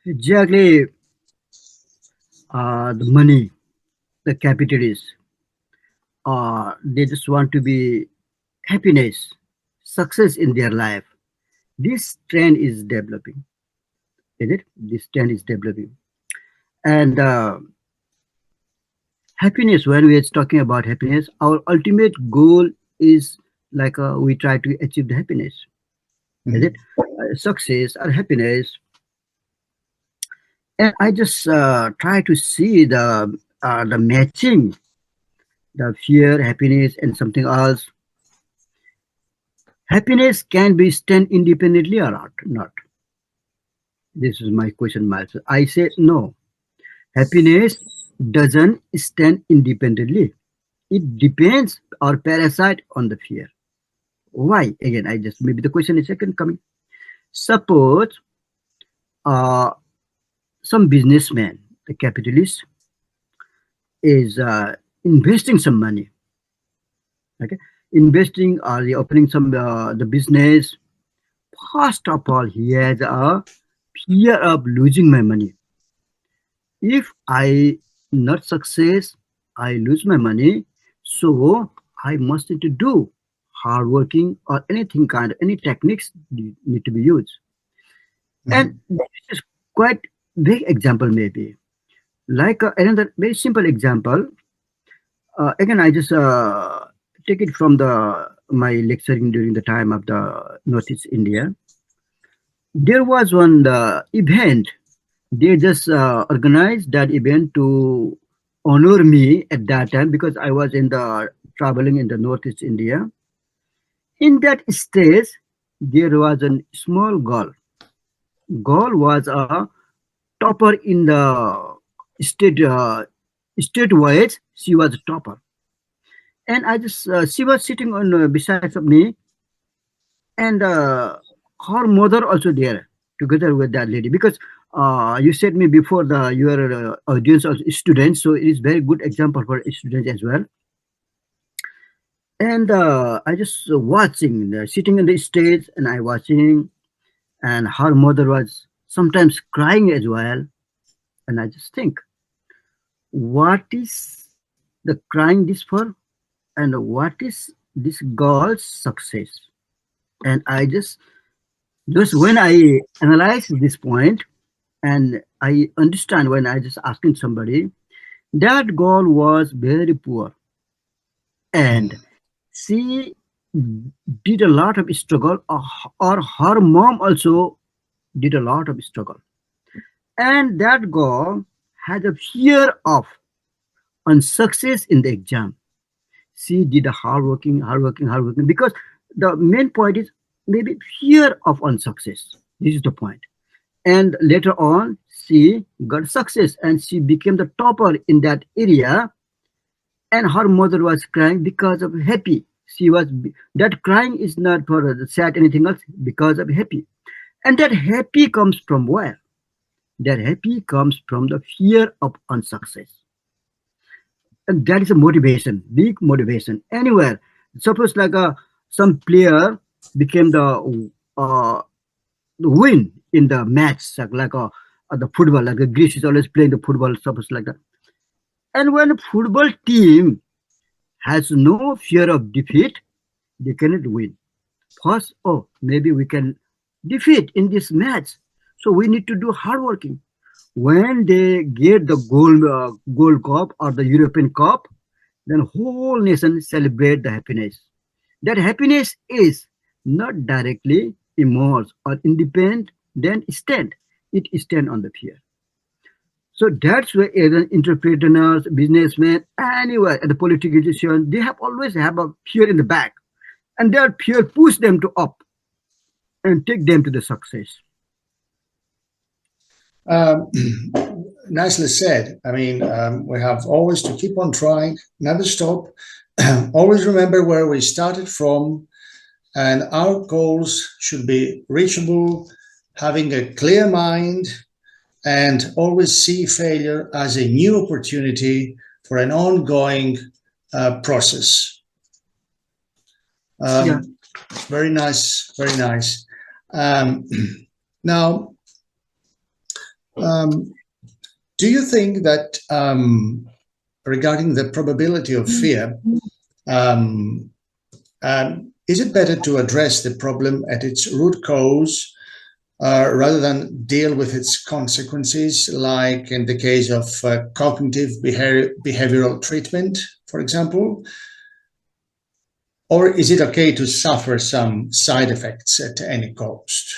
Exactly. The money, the capitalists, they just want to be happiness, success in their life. This trend is developing, is it? This trend is developing. And happiness, when we are talking about happiness, our ultimate goal is like we try to achieve the happiness. Is it? Success or happiness. And I just try to see the matching, the fear, happiness, and something else. Happiness can be stand independently or not. This is my question, Miles. I say no. Happiness doesn't stand independently. It depends or parasite on the fear. Why? Again, maybe the question is second coming. Suppose some businessman, the capitalist, is investing some money. Okay, investing or opening some the business. First of all, he has a fear of losing my money. if I not success, I lose my money. So I must need to do hard working or anything any techniques need to be used. And this is quite big example maybe. Like another very simple example. Again, I just take it from my lecturing during the time of the Northeast India. There was one event. They just organized that event to honor me at that time because I was traveling in the Northeast India. In that stage, there was a small girl. Girl was a topper in the statewide. She was a topper, and I just she was sitting on beside of me, and her mother also there together with that lady because you said me before your audience of students, so it is very good example for students as well. And I just watching, sitting on the stage, and I watching, and her mother was sometimes crying as well, and I just think, what is the crying this for, and what is this girl's success? And I just when I analyze this point, and I understand when I just asking somebody, that girl was very poor, and she did a lot of struggle, or her mom also did a lot of struggle, and that girl had a fear of unsuccess in the exam. She did a hard working because the main point is maybe fear of unsuccess. This is the point. And later on, she got success and she became the topper in that area. And her mother was crying because of happy. That crying is not for the sad anything else, because of happy. And that happy comes from where? That happy comes from the fear of unsuccess. And that is a motivation, big motivation. Anywhere, suppose like some player became the win in the match, like the football, like Greece is always playing the football, suppose like that. And when a football team has no fear of defeat, they cannot win. First, maybe we can defeat in this match, so we need to do hard working. When they get the gold cup or the European cup, then whole nation celebrate the happiness. That happiness is not directly emerged or independent, then stand. It stand on the fear. So that's why entrepreneurs, businessmen, anywhere, the politicians, they always have a fear in the back. And that fear push them to up and take them to the success. Nicely said. I mean, we have always to keep on trying, never stop, always remember where we started from, and our goals should be reachable, having a clear mind, and always see failure as a new opportunity for an ongoing process. Yeah. Very nice, very nice. Now, do you think that regarding the probability of fear, is it better to address the problem at its root cause rather than deal with its consequences, like in the case of cognitive behavioral treatment, for example? Or is it okay to suffer some side effects at any cost?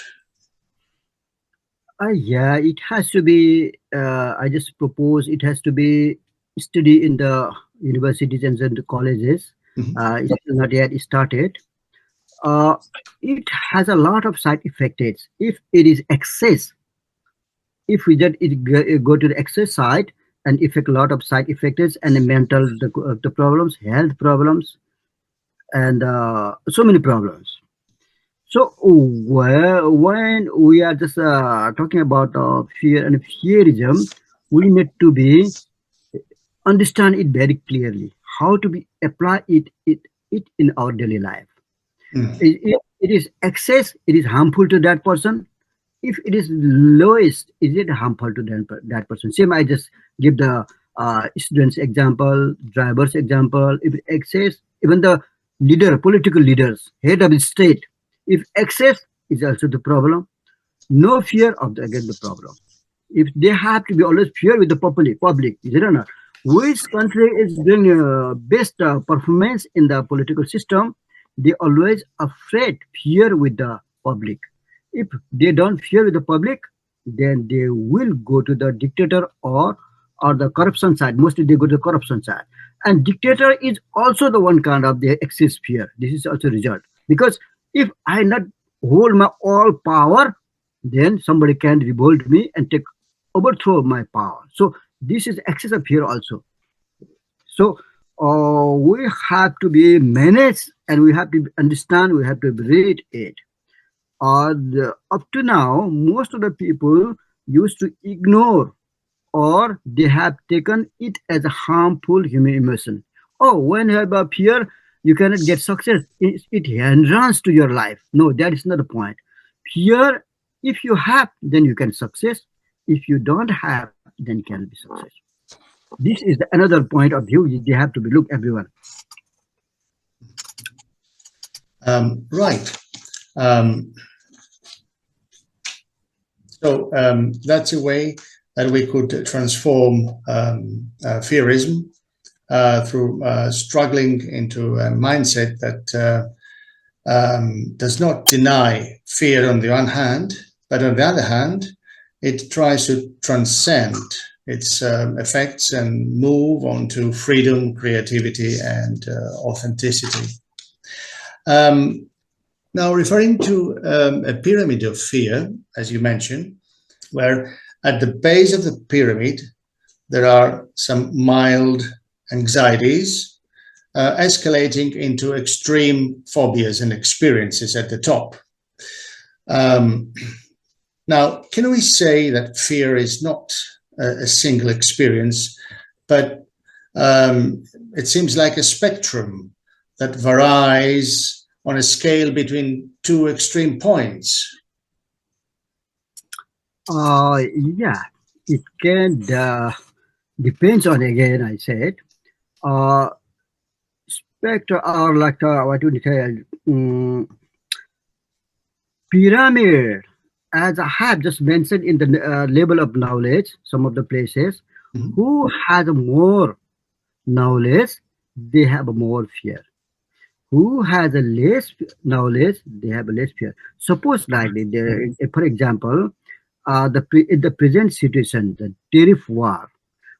Yeah, it has to be, I just propose it has to be studied in the universities and the colleges. It's not yet started. It has a lot of side effects. If it is excess, if we just go to the excess side and affect a lot of side effects and the mental, the problems, health problems, and so many problems. So when we are just talking about fear and fearism, we need to be understand it very clearly, how to be apply it in our daily life. It is excess, it is harmful to that person. if it is lowest, is it harmful to that person? Same, I just give the students example, drivers example. If excess, even the leader, political leaders, head of the state, if excess is also the problem, no fear of again the problem. If they have to be always fear with the public, is it or not? Which country is doing best performance in the political system? They always afraid, fear with the public. If they don't fear with the public, then they will go to the dictator or the corruption side. Mostly they go to the corruption side. And dictator is also the one kind of the excess fear. This is also result. Because if I not hold my all power, then somebody can revolt me and overthrow my power. So this is excess of fear also. So we have to be managed, and we have to understand, we have to read it. Up to now, most of the people used to ignore, or they have taken it as a harmful human emotion. Oh, when you have a fear, you cannot get success. It hindrance to your life. No, that is not the point. Fear, if you have, then you can success. If you don't have, then can be success. This is another point of view. They have to be look everyone. Right. So that's a way that we could transform fearism through struggling into a mindset that does not deny fear on the one hand, but on the other hand, it tries to transcend its effects and move on to freedom, creativity, and authenticity. Now, referring to a pyramid of fear, as you mentioned, where at the base of the pyramid, there are some mild anxieties escalating into extreme phobias and experiences at the top. Now, can we say that fear is not a single experience, but it seems like a spectrum that varies on a scale between two extreme points? Yeah, it can depends on, again, I said, spectra are like what would you say, pyramid, as I have just mentioned in the level of knowledge, some of the places, who has more knowledge, they have more fear. Who has a less knowledge, they have a less fear. Suppose like, for example, in the present situation, the tariff war,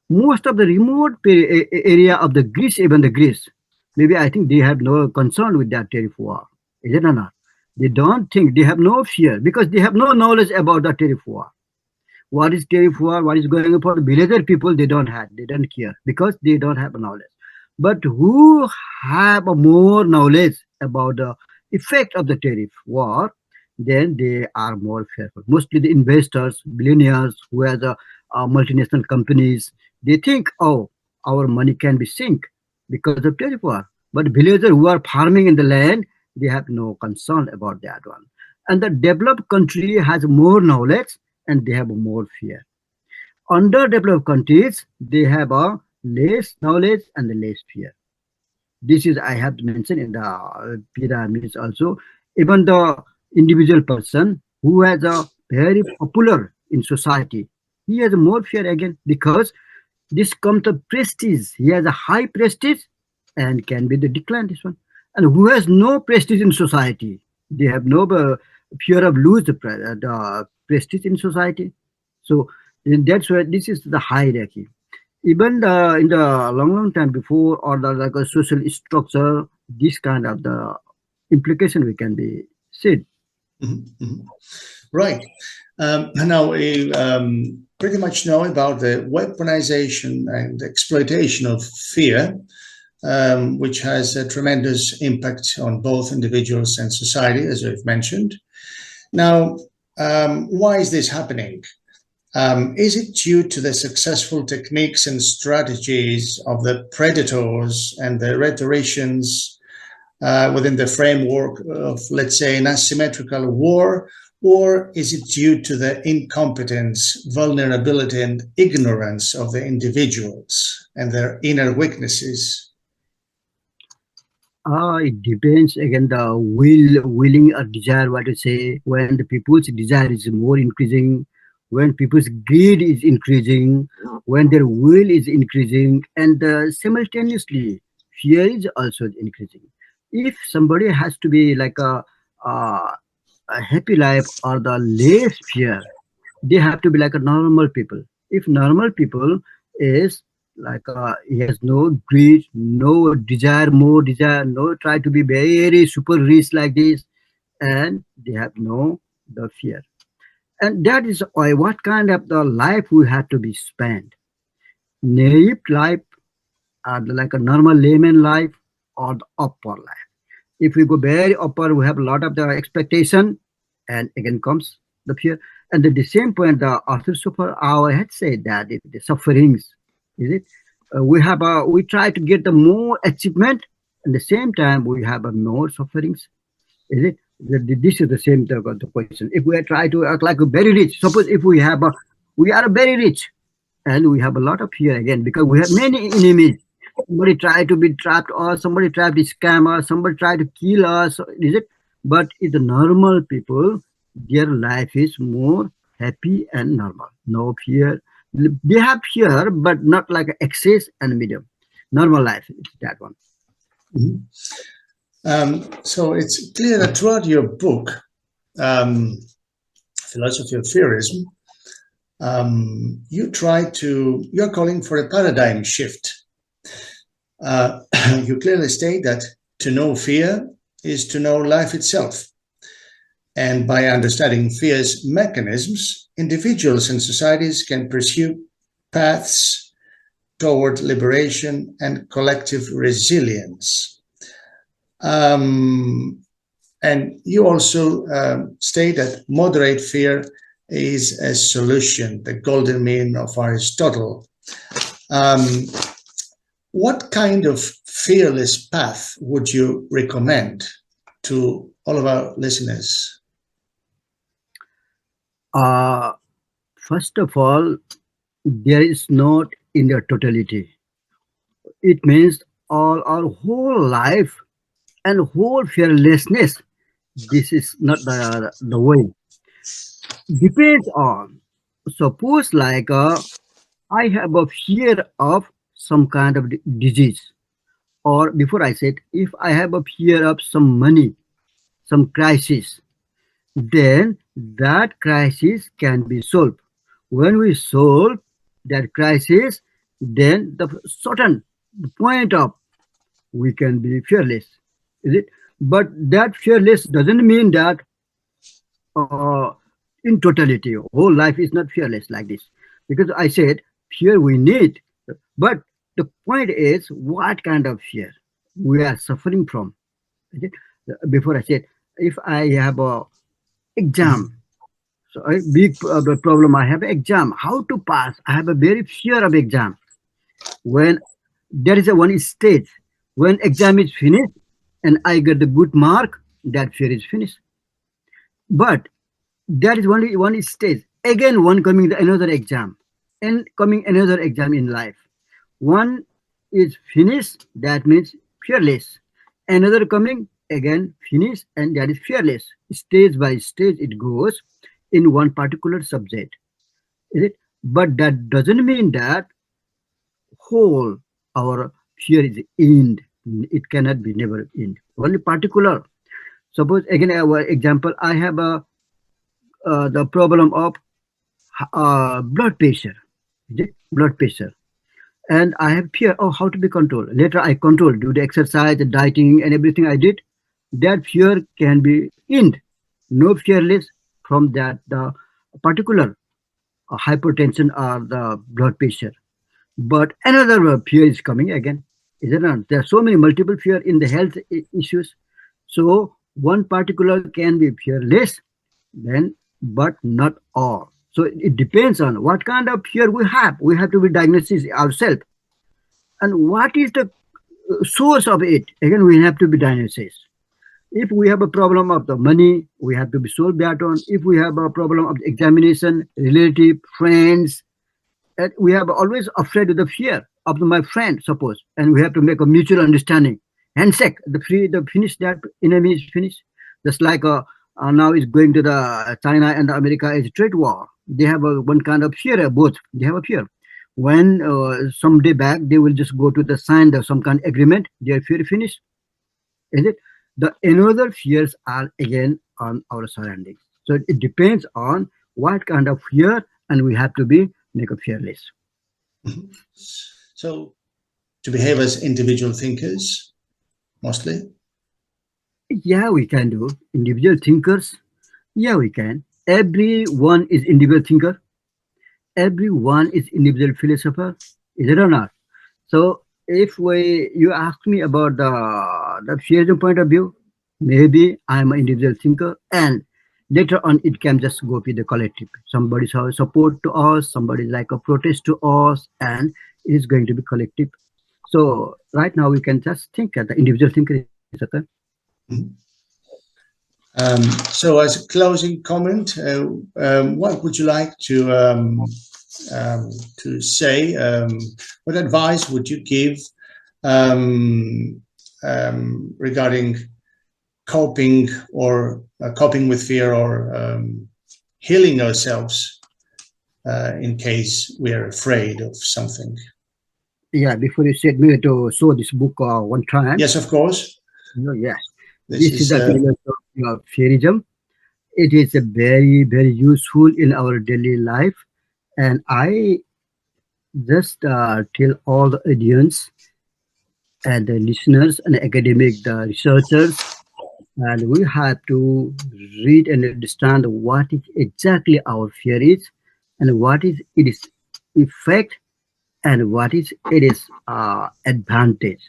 most of the remote area of the Greece, even the Greece, maybe I think they have no concern with that tariff war. Is it or not? They don't think, they have no fear because they have no knowledge about the tariff war. What is tariff war? What is going on for the villager people? They don't care because they don't have knowledge. But who have more knowledge about the effect of the tariff war, then they are more fearful. Mostly the investors, billionaires who have the multinational companies, they think, oh, our money can be sink because of tariff war. But villagers who are farming in the land, they have no concern about that one. And the developed country has more knowledge and they have more fear. Underdeveloped countries, they have a less knowledge and the less fear. This is, I have to mention in the pyramids also. Even the individual person who has a very popular in society, he has more fear again because this comes to prestige. He has a high prestige and can be the decline, this one. And who has no prestige in society, they have no fear of lose the prestige in society. So that's why this is the hierarchy. Even in the long time before, or the like a social structure, this kind of the implication we can be said. Right. Now we pretty much know about the weaponization and exploitation of fear, which has a tremendous impact on both individuals and society, as we've mentioned. Now, why is this happening? Is it due to the successful techniques and strategies of the predators and the rhetoricians within the framework of, let's say, an asymmetrical war? or is it due to the incompetence, vulnerability, and ignorance of the individuals and their inner weaknesses? It depends again the willing or desire, what to say, when the people's desire is more increasing, when people's greed is increasing, when their will is increasing, and simultaneously fear is also increasing. If somebody has to be like a happy life or the less fear, they have to be like a normal people. If normal people is like he has no greed, no desire, more desire, no try to be very super rich like this, and they have no the fear. And that is why what kind of the life we have to be spent. Naive life, or like a normal layman life, or the upper life. If we go very upper, we have a lot of the expectation, and again comes the fear. And at the same point, the authors of our had said that the sufferings, is it? We try to get the more achievement, and the same time we have more sufferings, is it? This is the same the question. If we try to act like a very rich, suppose if we are very rich, and we have a lot of fear again because we have many enemies. Somebody try to be trapped us, somebody try to scam us, somebody try to kill us, is it? But if the normal people, their life is more happy and normal. No fear. They have fear, but not like excess and medium. Normal life is that one. So it's clear that throughout your book, Philosophy of Fearism, you're calling for a paradigm shift. You clearly state that to know fear is to know life itself. And by understanding fear's mechanisms, individuals and societies can pursue paths toward liberation and collective resilience. And you also state that moderate fear is a solution, the golden mean of Aristotle. What kind of fearless path would you recommend to all of our listeners? First of all, there is not in their totality. It means all our whole life and whole fearlessness. This is not the way. Depends on. Suppose like I have a fear of some kind of disease, or before I said, if I have a fear of some money, some crisis, then that crisis can be solved. When we solve that crisis, then the certain point of we can be fearless, is it? But that fearless doesn't mean that in totality, whole life is not fearless like this. Because I said fear we need, but the point is what kind of fear we are suffering from. Is it? Before I said, if I have a exam, so a big problem, I have exam, how to pass, I have a very fear of exam. When there is a one stage, when exam is finished and I get the good mark, that fear is finished. But that is only one stage. Again, one coming another exam, and coming another exam in life. One is finished, that means fearless. Another coming, again finish, and that is fearless. Stage by stage it goes in one particular subject, is it? But that doesn't mean that whole our fear is end. It cannot be never end. Only particular. Suppose again our example, I have the problem of blood pressure, is it? Blood pressure. And I have fear of how to be controlled. Later I control, do the exercise, the dieting and everything I did. That fear can be end. No fearless from that the particular hypertension or the blood pressure. But another fear is coming again. Is it not? There are so many multiple fear in the health issues. So one particular can be fearless, then, but not all. So it depends on what kind of fear we have. We have to be diagnosed ourselves. And what is the source of it? Again, we have to be diagnosed. If we have a problem of the money, we have to be solved that one. If we have a problem of the examination, relative, friends, and we are always afraid of the fear of my friend, suppose, and we have to make a mutual understanding. Handshake, the finish that enemy is finished. Just like now is going to the China and the America is trade war. They have one kind of fear, both. They have a fear. When someday back, they will just go to the sign of some kind of agreement, their fear finished. Is it? The another fears are again on our surroundings. So it depends on what kind of fear, and we have to make a fearless. Mm-hmm. So to behave as individual thinkers, mostly? Yeah, we can do. Individual thinkers, yeah, we can. Everyone is individual thinker. Everyone is individual philosopher. Is it or not? So if you ask me about the Fearism point of view, maybe I'm an individual thinker, and later on it can just go with the collective. Somebody's support to us, somebody like a protest to us, and it is going to be collective. So right now we can just think that the individual thinker is okay. Mm-hmm. So as a closing comment, what would you like to say? What advice would you give regarding coping with fear, or healing ourselves in case we are afraid of something? Yeah, before you said me to show this book one time. Yes, of course. Yes. This is the philosophy of Fearism. It is a very, very useful in our daily life. And I just tell all the audience and the listeners and academic, the researchers, and we have to read and understand what is exactly our fear is, and what is its effect, and what is its advantage.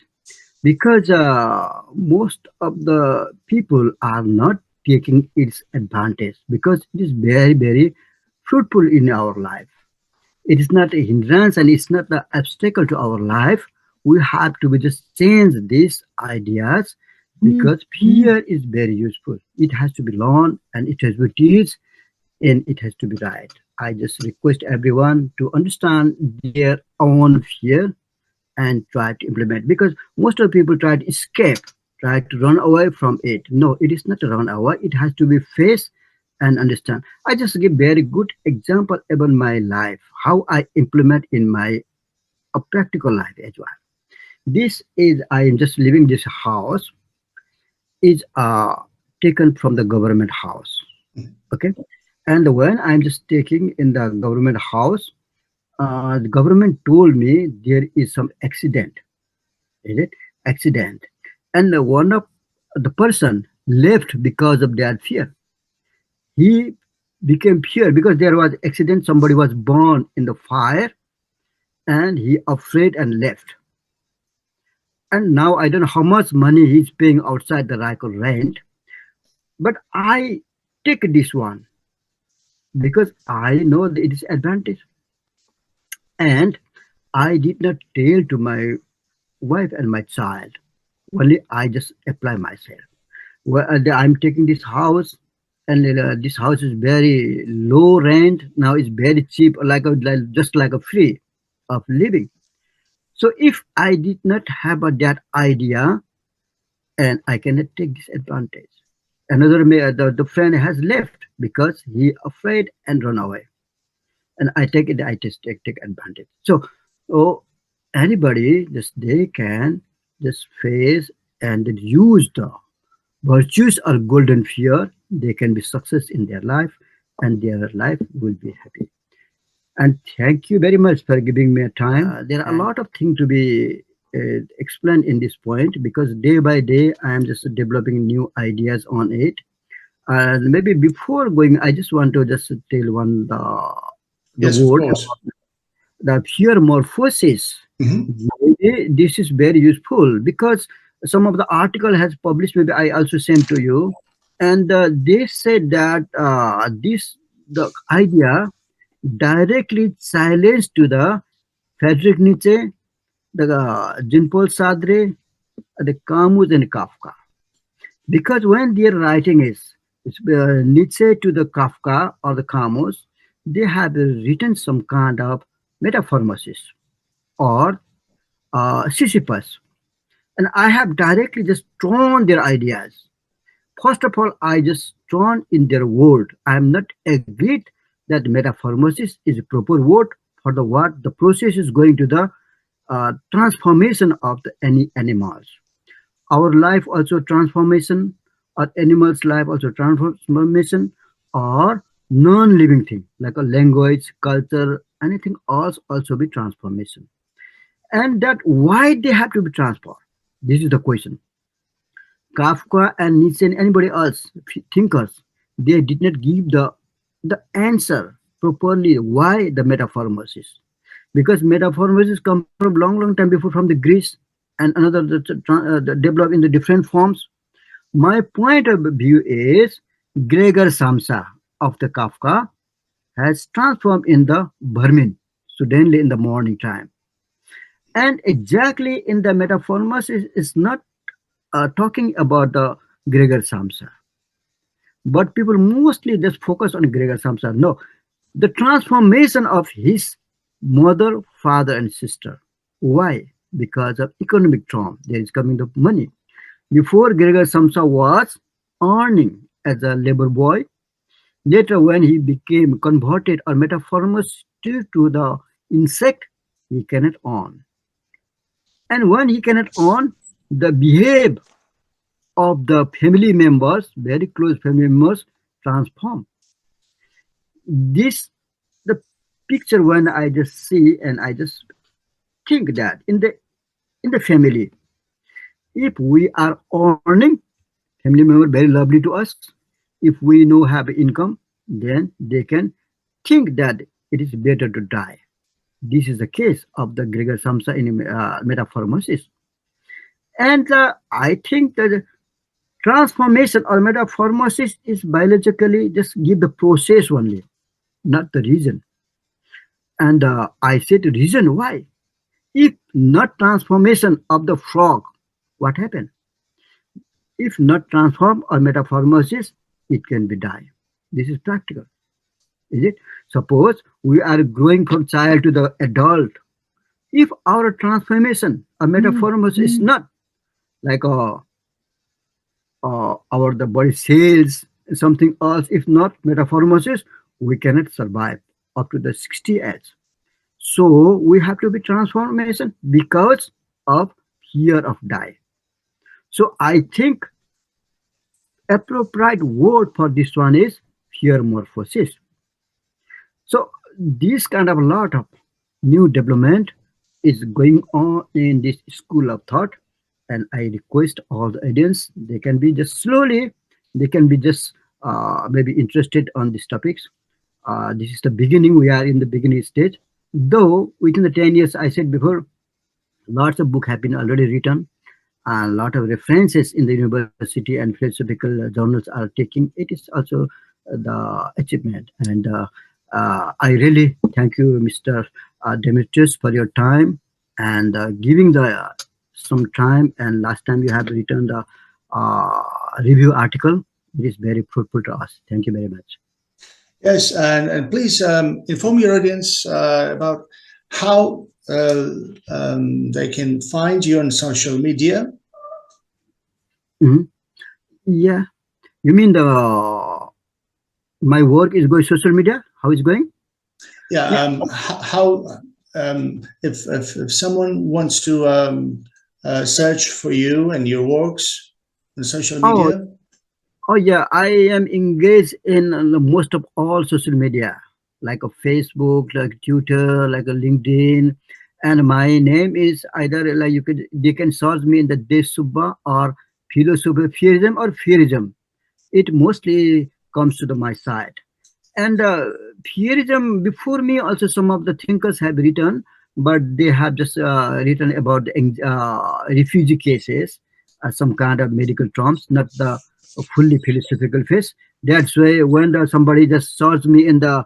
Because most of the people are not taking its advantage, because it is very, very fruitful in our life. It is not a hindrance, and it's not an obstacle to our life. We have to just change these ideas, because fear is very useful. It has to be learned, and it has to be taught, and it has to be right. I just request everyone to understand their own fear and try to implement, because most of the people try to escape, try to run away from it. No, it is not a run away. It has to be faced and understand. I just give very good example about my life, how I implement in my practical life as well. This is, I am just living this house is taken from the government house. Okay. And when I'm just taking in the government house, the government told me there is some accident. Is it? Accident. And one of the person left because of that fear. He became fear because there was accident. Somebody was born in the fire, and he afraid and left. And now I don't know how much money he's paying outside the rent. But I take this one because I know that it is advantage. And I did not tell to my wife and my child. Only I just apply myself. Well, I'm taking this house, and this house is very low rent. Now it's very cheap, just like a free of living. So if I did not have that idea, and I cannot take this advantage. Another the friend has left because he afraid and run away, and I take it. I just take advantage. So, anybody they can just face and use the virtues or golden fear. They can be success in their life, and their life will be happy. And thank you very much for giving me a time. There are a lot of things to be explained in this point, because day by day I am just developing new ideas on it. And maybe before going, I just want to just tell one the word, the Fearmorphosis. Mm-hmm. This is very useful because some of the article has published. Maybe I also sent to you, and they said that the idea directly challenged to the Friedrich Nietzsche, the Jean-Paul Sartre, the Camus and Kafka. Because when their writing is Nietzsche to the Kafka or the Camus, they have written some kind of metamorphosis or Sisyphus. And I have directly just drawn their ideas. First of all, I just drawn in their word. I am not agreed that metamorphosis is a proper word for the what the process is going to the transformation of any animals. Our life also transformation, or animals' life also transformation, or non-living thing like a language, culture, anything else also be transformation. And that why they have to be transformed? This is the question. Kafka and Nietzsche and anybody else thinkers, they did not give the answer properly why the metamorphosis. Because metamorphosis come from long time before from the Greece and another developed in the different forms. My point of view is Gregor Samsa of the Kafka has transformed in the vermin suddenly in the morning time. And exactly in the metamorphosis is not talking about the Gregor Samsa. But people mostly just focus on Gregor Samsa. No, the transformation of his mother, father, and sister. Why? Because of economic trauma. There is coming the money. Before Gregor Samsa was earning as a labor boy. Later, when he became converted or metamorphosed to the insect, he cannot earn. And when he cannot earn, the behavior of the family members, very close family members, transform. This the picture when I just see and I just think that in the family, if we are earning, family member very lovely to us. If we know have income, then they can think that it is better to die. This is the case of the Gregor Samsa in metamorphosis. And I think that transformation or metamorphosis is biologically just give the process only, not the reason. And I said the reason why. If not transformation of the frog, what happened? If not transform or metamorphosis, it can be die. This is practical. Is it? Suppose we are growing from child to the adult. If our transformation or metamorphosis is not like our the body cells, something else, if not metamorphosis, we cannot survive up to the 60 age. So we have to be transformation because of fear of die. So I think appropriate word for this one is Fearmorphosis. So this kind of a lot of new development is going on in this school of thought, and I request all the audience, they can be just slowly, they can be just maybe interested on these topics. This is the beginning, we are in the beginning stage. Though within the 10 years, I said before, lots of books have been already written, a lot of references in the university and philosophical journals are taking. It is also the achievement. And I really thank you, Mr. Demetrius, for your time and giving some time. And last time you have written the review article. It is very fruitful to us. Thank you very much. Yes, and please inform your audience about how they can find you on social media. Yeah, you mean my work is going social media? How is going? Yeah, how if someone wants to search for you and your works on social media. Oh yeah, I am engaged in most of all social media, like a Facebook, like Twitter, like a LinkedIn, and my name is either like they can search me in the Desh Subba or Philosophy, Fearism or Fearism. It mostly comes to my side. And Fearism before me also some of the thinkers have written, but they have just written about the refugee cases, some kind of medical terms, not the fully philosophical phase. That's why when somebody just search me in the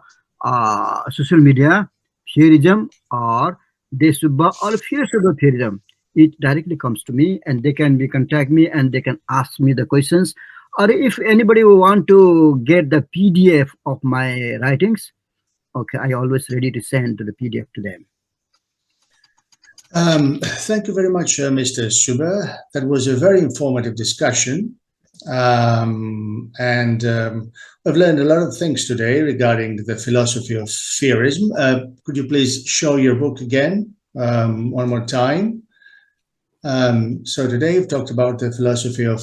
social media, Fearism or Desh Subba or Fearism, it directly comes to me, and they can contact me and they can ask me the questions. Or if anybody want to get the PDF of my writings, okay, I always ready to send the PDF to them. Thank you very much, Mr. Subba. That was a very informative discussion. I've learned a lot of things today regarding the philosophy of Fearism. Could you please show your book again one more time? So today we've talked about the philosophy of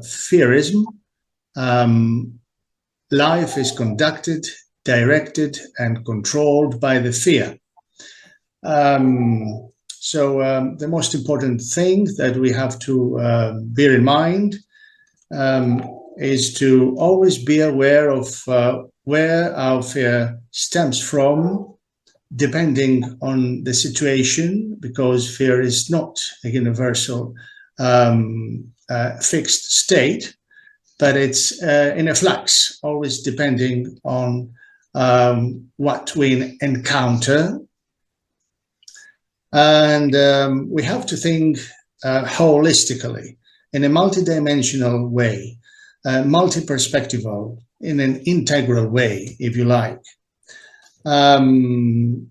Fearism. Life is conducted, directed, and controlled by the fear. The most important thing that we have to bear in mind is to always be aware of where our fear stems from, depending on the situation, because fear is not a universal fixed state, but it's in a flux, always depending on what we encounter. And we have to think holistically, in a multidimensional way, multi-perspectival, in an integral way, if you like. Only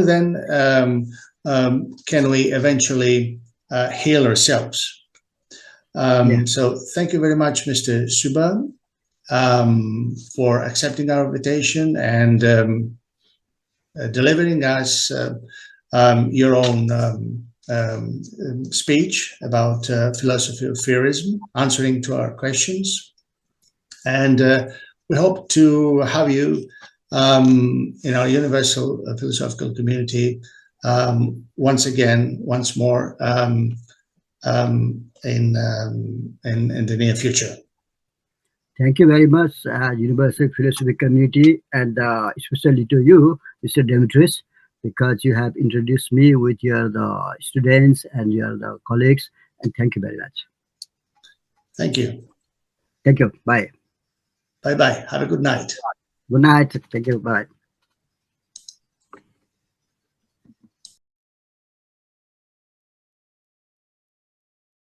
then can we eventually heal ourselves. So thank you very much, Mr. Subba, for accepting our invitation and delivering us your own speech about philosophy of Fearism, answering to our questions. And we hope to have you in our universal philosophical community once more in the near future. Thank you very much, Universal Philosophy Community, and especially to you, Mr. Demetrius, because you have introduced me with your students and your colleagues, and thank you very much. Thank you. Thank you. Bye. Bye-bye. Have a good night. Good night. Thank you. Bye.